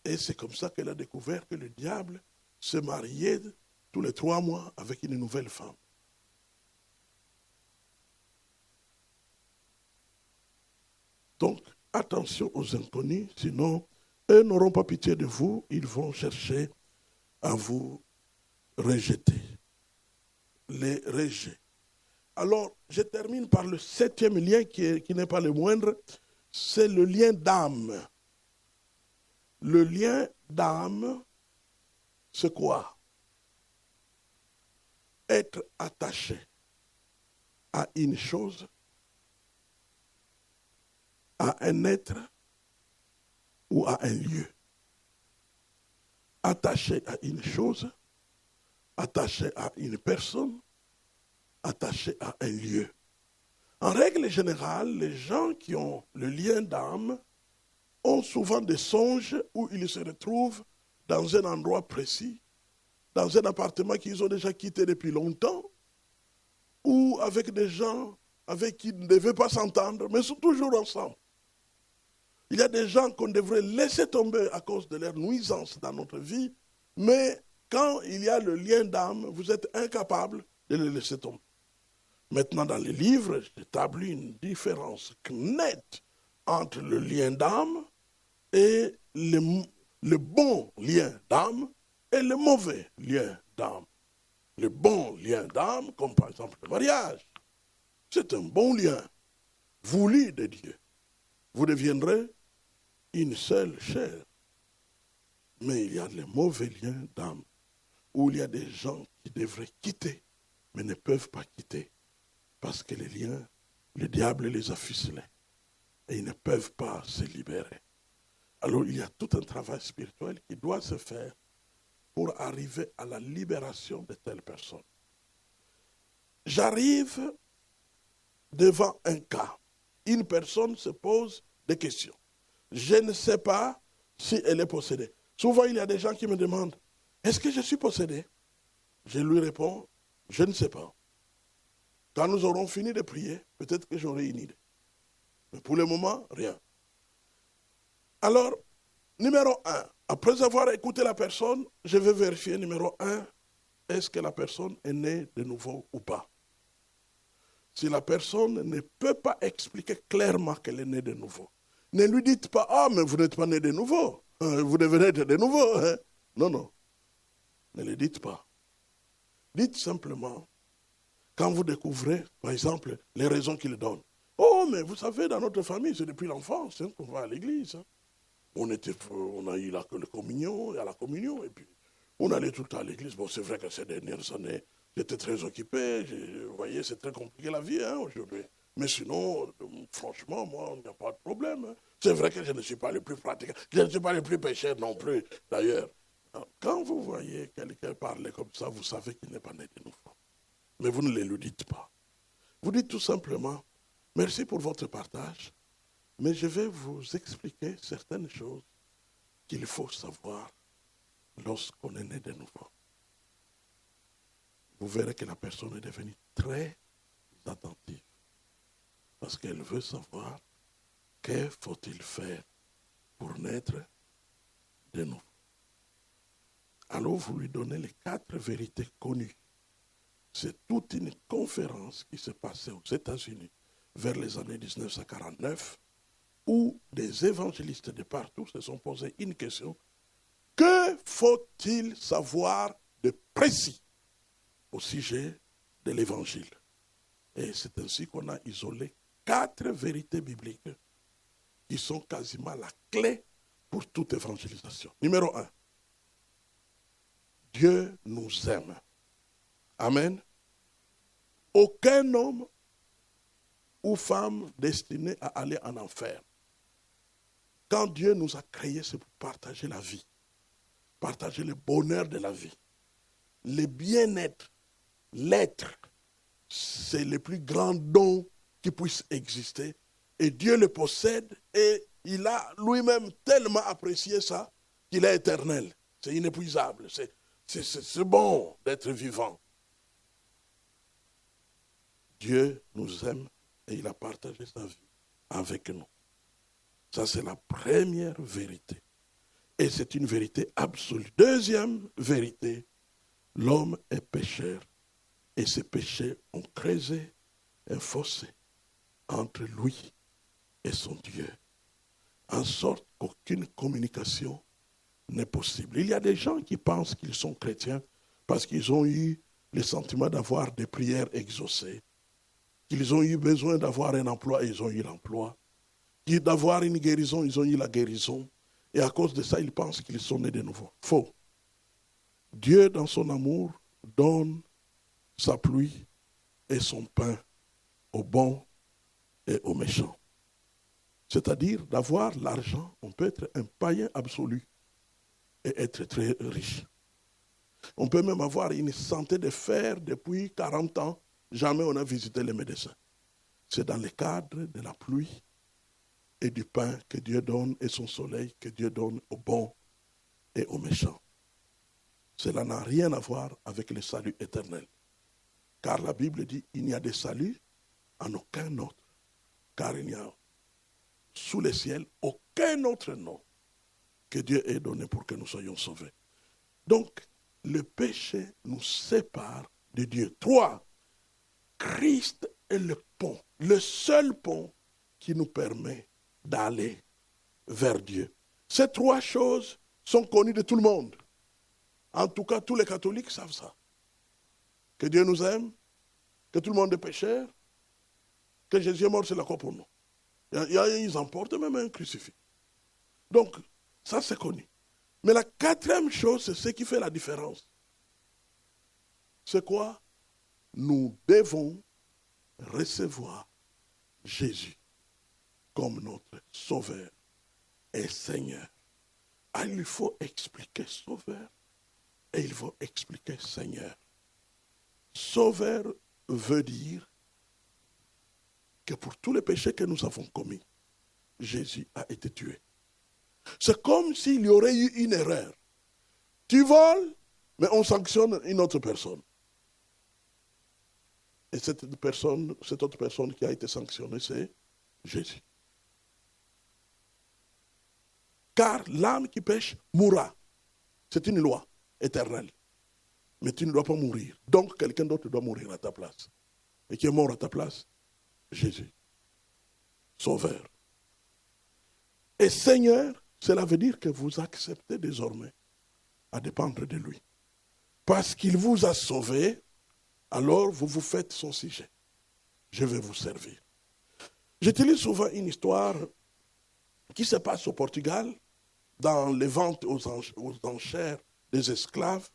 Et c'est comme ça qu'elle a découvert que le diable se mariait tous les 3 mois avec une nouvelle femme. Donc, attention aux inconnus, sinon, eux n'auront pas pitié de vous, ils vont chercher à vous rejeter. Les rejets. Alors, je termine par le 7e lien qui n'est pas le moindre, c'est le lien d'âme. Le lien d'âme, c'est quoi? Être attaché à une chose, à un être ou à un lieu. Attaché à une chose, attaché à une personne, attaché à un lieu. En règle générale, les gens qui ont le lien d'âme ont souvent des songes où ils se retrouvent dans un endroit précis, dans un appartement qu'ils ont déjà quitté depuis longtemps, ou avec des gens avec qui ils ne devaient pas s'entendre, mais sont toujours ensemble. Il y a des gens qu'on devrait laisser tomber à cause de leur nuisance dans notre vie, mais quand il y a le lien d'âme, vous êtes incapable de les laisser tomber. Maintenant, dans les livres, j'établis une différence nette entre le lien d'âme et le bon lien d'âme et le mauvais lien d'âme. Le bon lien d'âme, comme par exemple le mariage, c'est un bon lien, voulu de Dieu. Vous deviendrez une seule chair. Mais il y a les mauvais liens d'âme, où il y a des gens qui devraient quitter, mais ne peuvent pas quitter, parce que les liens, le diable les a ficelés, et ils ne peuvent pas se libérer. Alors il y a tout un travail spirituel qui doit se faire pour arriver à la libération de telles personnes. J'arrive devant un cas. Une personne se pose des questions. Je ne sais pas si elle est possédée. Souvent, il y a des gens qui me demandent, est-ce que je suis possédé? Je lui réponds, je ne sais pas. Quand nous aurons fini de prier, peut-être que j'aurai une idée. Mais pour le moment, rien. Alors, numéro 1, après avoir écouté la personne, je vais vérifier, numéro 1, est-ce que la personne est née de nouveau ou pas? Si la personne ne peut pas expliquer clairement qu'elle est née de nouveau, ne lui dites pas, ah, mais vous n'êtes pas né de nouveau, vous devez être de nouveau. Hein? Non, non, ne le dites pas. Dites simplement, quand vous découvrez, par exemple, les raisons qu'il donne. Oh, mais vous savez, dans notre famille, c'est depuis l'enfance qu'on va à l'église. Hein. On a eu la communion, et à la communion, et puis on allait tout le temps à l'église. Bon, c'est vrai que ces dernières années, j'étais très occupé. Vous voyez, c'est très compliqué la vie hein, aujourd'hui. Mais sinon, franchement, moi, il n'y a pas de problème. Hein. C'est vrai que je ne suis pas le plus pratique. Je ne suis pas le plus pécheur non plus, d'ailleurs. Quand vous voyez quelqu'un parler comme ça, vous savez qu'il n'est pas né de nouveau. Mais vous ne le lui dites pas. Vous dites tout simplement, merci pour votre partage, mais je vais vous expliquer certaines choses qu'il faut savoir lorsqu'on est né de nouveau. Vous verrez que la personne est devenue très attentive. Parce qu'elle veut savoir que faut-il faire pour naître de nouveau. Alors vous lui donnez les 4 vérités connues. C'est toute une conférence qui s'est passée aux États-Unis vers les années 1949 où des évangélistes de partout se sont posés une question. Que faut-il savoir de précis au sujet de l'évangile? Et c'est ainsi qu'on a isolé 4 vérités bibliques qui sont quasiment la clé pour toute évangélisation. Numéro 1, Dieu nous aime. Amen. Aucun homme ou femme destiné à aller en enfer. Quand Dieu nous a créés, c'est pour partager la vie, partager le bonheur de la vie, le bien-être, l'être. C'est le plus grand don qui puisse exister. Et Dieu le possède et il a lui-même tellement apprécié ça qu'il est éternel. C'est inépuisable. C'est bon d'être vivant. Dieu nous aime et il a partagé sa vie avec nous. Ça, c'est la première vérité. Et c'est une vérité absolue. Deuxième vérité, l'homme est pécheur. Et ces péchés ont creusé un fossé entre lui et son Dieu, en sorte qu'aucune communication n'est possible. Il y a des gens qui pensent qu'ils sont chrétiens parce qu'ils ont eu le sentiment d'avoir des prières exaucées, qu'ils ont eu besoin d'avoir un emploi, ils ont eu l'emploi, d'avoir une guérison, ils ont eu la guérison, et à cause de ça, ils pensent qu'ils sont nés de nouveau. Faux. Dieu, dans son amour, donne sa pluie et son pain aux bons et aux méchants. C'est-à-dire d'avoir l'argent, on peut être un païen absolu et être très riche. On peut même avoir une santé de fer depuis 40 ans, jamais on a visité les médecins. C'est dans le cadre de la pluie et du pain que Dieu donne et son soleil que Dieu donne aux bons et aux méchants. Cela n'a rien à voir avec le salut éternel. Car la Bible dit qu'il n'y a de salut en aucun autre. Car il n'y a sous le ciel aucun autre nom que Dieu ait donné pour que nous soyons sauvés. Donc, le péché nous sépare de Dieu. 3, Christ est le pont, le seul pont qui nous permet d'aller vers Dieu. Ces 3 choses sont connues de tout le monde. En tout cas, tous les catholiques savent ça. Que Dieu nous aime, que tout le monde est pécheur, que Jésus est mort sur la croix pour nous. Ils emportent même un crucifix. Donc, ça c'est connu. Mais la 4e chose, c'est ce qui fait la différence. C'est quoi? Nous devons recevoir Jésus comme notre Sauveur et Seigneur. Ah, il faut expliquer Sauveur et il faut expliquer Seigneur. Sauveur veut dire que pour tous les péchés que nous avons commis, Jésus a été tué. C'est comme s'il y aurait eu une erreur. Tu voles, mais on sanctionne une autre personne. Et cette autre personne qui a été sanctionnée, c'est Jésus. Car l'âme qui pêche mourra. C'est une loi éternelle. Mais tu ne dois pas mourir. Donc quelqu'un d'autre doit mourir à ta place. Et qui est mort à ta place? Jésus. Sauveur. Et Seigneur, cela veut dire que vous acceptez désormais à dépendre de lui. Parce qu'il vous a sauvé, alors vous vous faites son sujet. Je vais vous servir. J'utilise souvent une histoire qui se passe au Portugal, dans les ventes aux enchères des esclaves.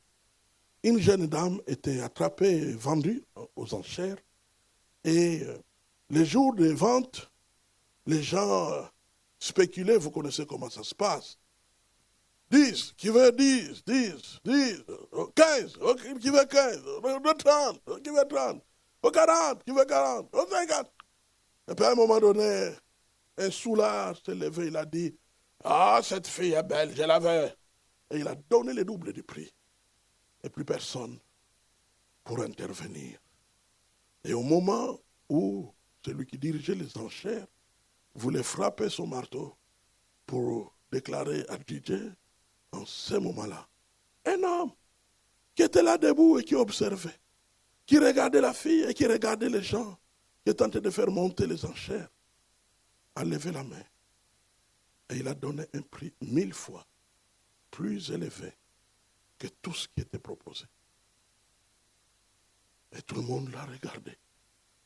Une jeune dame était attrapée et vendue aux enchères. Et les jours de vente, les gens spéculaient, vous connaissez comment ça se passe. 10, qui veut 10, 10, 10, 15, qui veut 15, 30, qui veut 30, 40, qui veut 40, 50. Et puis à un moment donné, un soulard s'est levé, il a dit, ah, cette fille est belle, je la veux. Et il a donné le double du prix. Et plus personne pour intervenir. Et au moment où celui qui dirigeait les enchères voulait frapper son marteau pour déclarer à DJ, en ce moment-là, un homme qui était là debout et qui observait, qui regardait la fille et qui regardait les gens qui tentaient de faire monter les enchères, a levé la main et il a donné un prix 1000 fois plus élevé que tout ce qui était proposé. Et tout le monde l'a regardé.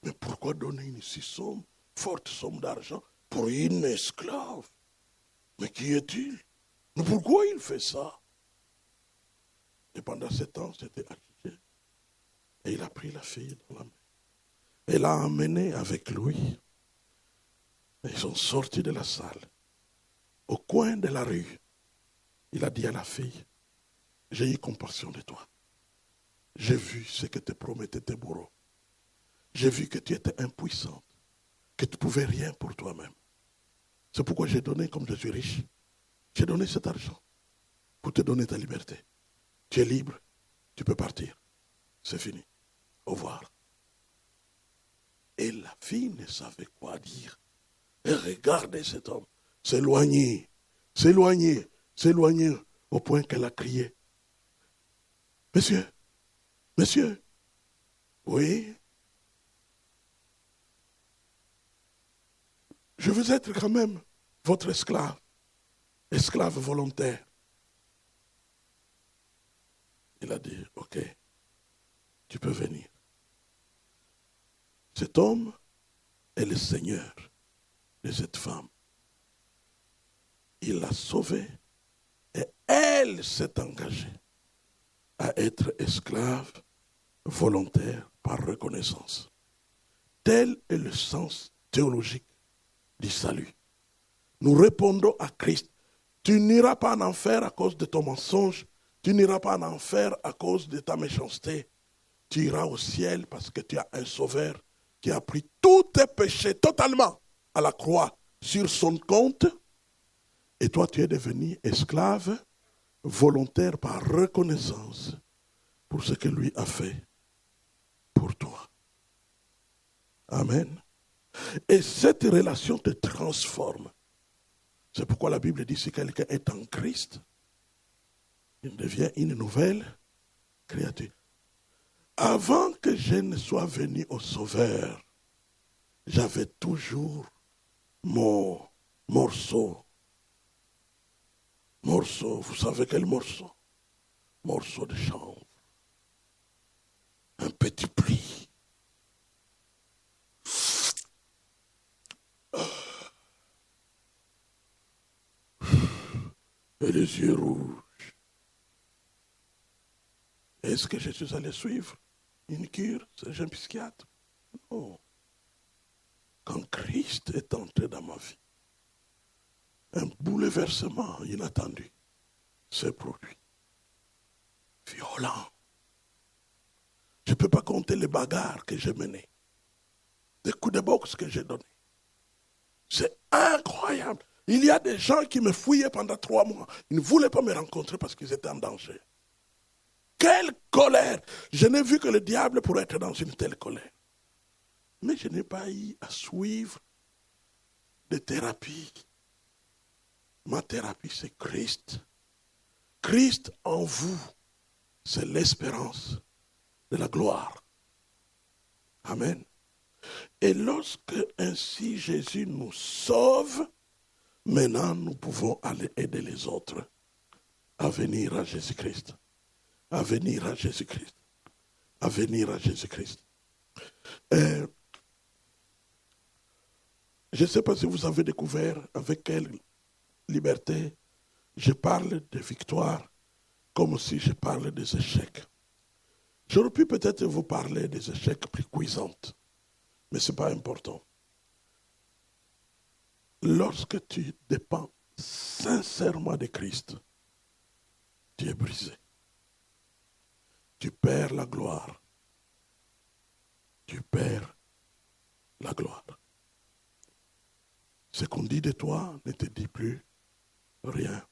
Mais pourquoi donner une si forte somme d'argent pour une esclave? Mais qui est-il? Mais pourquoi il fait ça? Et pendant 7 ans, c'était agité. Et il a pris la fille dans la main. Et l'a emmenée avec lui. Et ils sont sortis de la salle. Au coin de la rue, il a dit à la fille, j'ai eu compassion de toi. J'ai vu ce que te promettaient tes bourreaux. J'ai vu que tu étais impuissante, que tu ne pouvais rien pour toi-même. C'est pourquoi j'ai donné, comme je suis riche, j'ai donné cet argent pour te donner ta liberté. Tu es libre, tu peux partir. C'est fini. Au revoir. Et la fille ne savait quoi dire. Et regardez cet homme s'éloigner, s'éloigner, s'éloigner, au point qu'elle a crié. Monsieur, monsieur, oui, je veux être quand même votre esclave, esclave volontaire. Il a dit, ok, tu peux venir. Cet homme est le Seigneur de cette femme. Il l'a sauvée et elle s'est engagée à être esclave volontaire par reconnaissance. Tel est le sens théologique du salut. Nous répondons à Christ. Tu n'iras pas en enfer à cause de ton mensonge. Tu n'iras pas en enfer à cause de ta méchanceté. Tu iras au ciel parce que tu as un sauveur qui a pris tous tes péchés totalement à la croix sur son compte. Et toi, tu es devenu esclave volontaire par reconnaissance pour ce que lui a fait pour toi. Amen. Et cette relation te transforme. C'est pourquoi la Bible dit si quelqu'un est en Christ, il devient une nouvelle créature. Avant que je ne sois venu au Sauveur, j'avais toujours mon morceau. Morceau, vous savez quel morceau? Morceau de chanvre. Un petit pli. Et les yeux rouges. Est-ce que je suis allé suivre une cure, c'est un psychiatre? Non. Quand Christ est entré dans ma vie, un bouleversement inattendu s'est produit. Violent. Je ne peux pas compter les bagarres que j'ai menées, les coups de boxe que j'ai donnés. C'est incroyable. Il y a des gens qui me fouillaient pendant 3 mois. Ils ne voulaient pas me rencontrer parce qu'ils étaient en danger. Quelle colère! Je n'ai vu que le diable pourrait être dans une telle colère. Mais je n'ai pas eu à suivre de thérapie. Ma thérapie, c'est Christ. Christ en vous, c'est l'espérance de la gloire. Amen. Et lorsque ainsi Jésus nous sauve, maintenant nous pouvons aller aider les autres à venir à Jésus-Christ. À venir à Jésus-Christ. À venir à Jésus-Christ. Je ne sais pas si vous avez découvert avec quelle liberté je parle de victoire comme si je parlais des échecs. J'aurais pu peut-être vous parler des échecs plus cuisantes, mais ce n'est pas important. Lorsque tu dépends sincèrement de Christ, tu es brisé. Tu perds la gloire. Tu perds la gloire. Ce qu'on dit de toi ne te dit plus rien.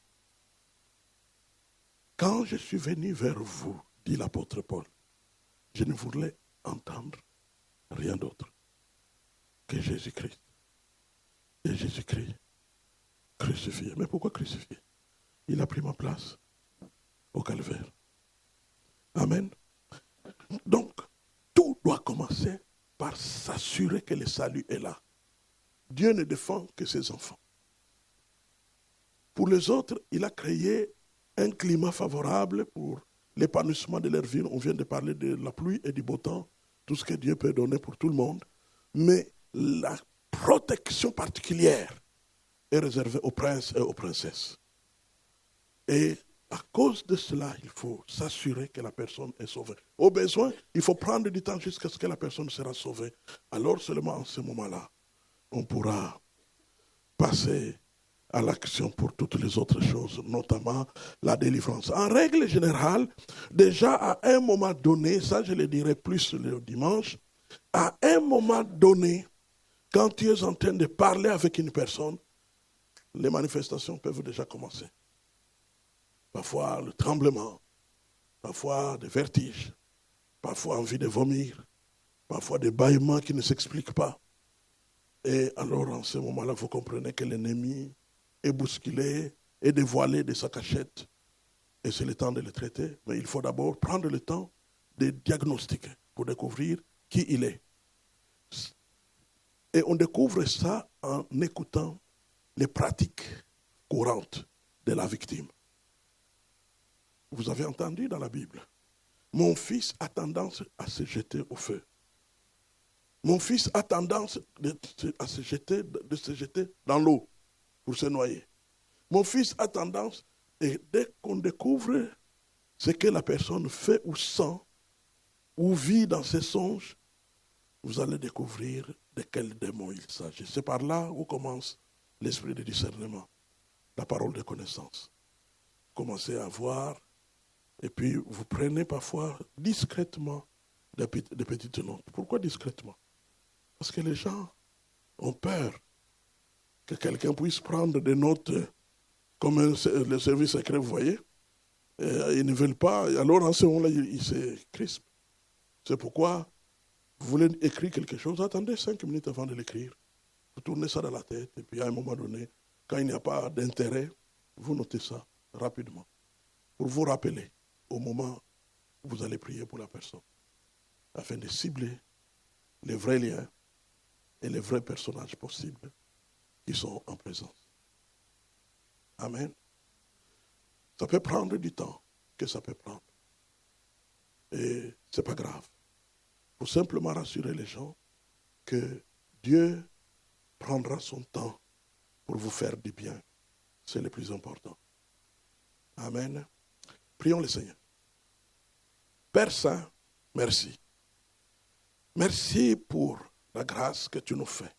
Quand je suis venu vers vous, dit l'apôtre Paul, je ne voulais entendre rien d'autre que Jésus-Christ. Et Jésus-Christ crucifié. Mais pourquoi crucifié? Il a pris ma place au calvaire. Amen. Donc, tout doit commencer par s'assurer que le salut est là. Dieu ne défend que ses enfants. Pour les autres, il a créé un climat favorable pour l'épanouissement de leur vie. On vient de parler de la pluie et du beau temps, tout ce que Dieu peut donner pour tout le monde. Mais la protection particulière est réservée aux princes et aux princesses. Et à cause de cela, il faut s'assurer que la personne est sauvée. Au besoin, il faut prendre du temps jusqu'à ce que la personne sera sauvée. Alors seulement en ce moment-là, on pourra passer à l'action pour toutes les autres choses, notamment la délivrance. En règle générale, déjà à un moment donné, ça je le dirai plus le dimanche, à un moment donné, quand tu es en train de parler avec une personne, les manifestations peuvent déjà commencer. Parfois le tremblement, parfois des vertiges, parfois envie de vomir, parfois des bâillements qui ne s'expliquent pas. Et alors en ce moment-là, vous comprenez que l'ennemi est bousculé, est dévoilé de sa cachette. Et c'est le temps de le traiter. Mais il faut d'abord prendre le temps de diagnostiquer pour découvrir qui il est. Et on découvre ça en écoutant les pratiques courantes de la victime. Vous avez entendu dans la Bible, mon fils a tendance à se jeter au feu. Mon fils a tendance à se jeter dans l'eau pour se noyer. Mon fils a tendance, et dès qu'on découvre ce que la personne fait ou sent, ou vit dans ses songes, vous allez découvrir de quel démon il s'agit. C'est par là où commence l'esprit de discernement, la parole de connaissance. Vous commencez à voir, et puis vous prenez parfois discrètement des petites notes. Pourquoi discrètement? Parce que les gens ont peur que quelqu'un puisse prendre des notes comme le service secret, vous voyez. Ils ne veulent pas, alors en ce moment-là, ils se crispent. C'est pourquoi vous voulez écrire quelque chose, attendez 5 minutes avant de l'écrire. Vous tournez ça dans la tête, et puis à un moment donné, quand il n'y a pas d'intérêt, vous notez ça rapidement, pour vous rappeler au moment où vous allez prier pour la personne, afin de cibler les vrais liens et les vrais personnages possibles qui sont en présence. Amen. Ça peut prendre du temps, que ça peut prendre. Et ce n'est pas grave. Il faut simplement rassurer les gens que Dieu prendra son temps pour vous faire du bien. C'est le plus important. Amen. Prions le Seigneur. Père Saint, merci. Merci pour la grâce que tu nous fais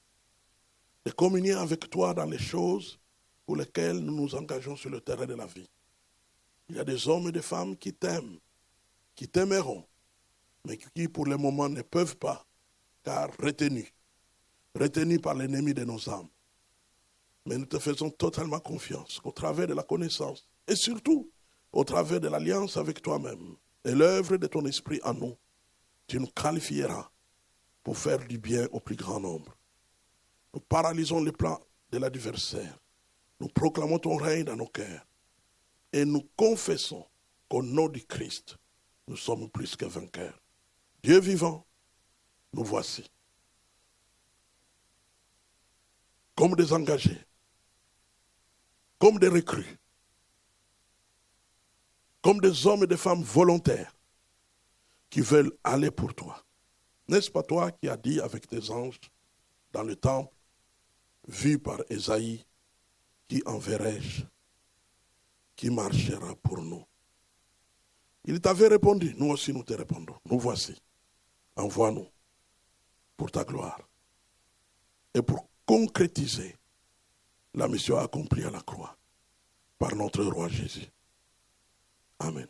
de communier avec toi dans les choses pour lesquelles nous nous engageons sur le terrain de la vie. Il y a des hommes et des femmes qui t'aiment, qui t'aimeront, mais qui pour le moment ne peuvent pas, car retenus par l'ennemi de nos âmes. Mais nous te faisons totalement confiance qu'au travers de la connaissance, et surtout au travers de l'alliance avec toi-même, et l'œuvre de ton esprit en nous, tu nous qualifieras pour faire du bien au plus grand nombre. Nous paralysons les plans de l'adversaire. Nous proclamons ton règne dans nos cœurs. Et nous confessons qu'au nom du Christ, nous sommes plus que vainqueurs. Dieu vivant, nous voici. Comme des engagés, comme des recrues, comme des hommes et des femmes volontaires qui veulent aller pour toi. N'est-ce pas toi qui as dit avec tes anges dans le temple, vu par Ésaïe, qui enverrai-je, qui marchera pour nous? Il t'avait répondu, nous aussi nous te répondons. Nous voici, envoie-nous pour ta gloire et pour concrétiser la mission accomplie à la croix par notre roi Jésus. Amen.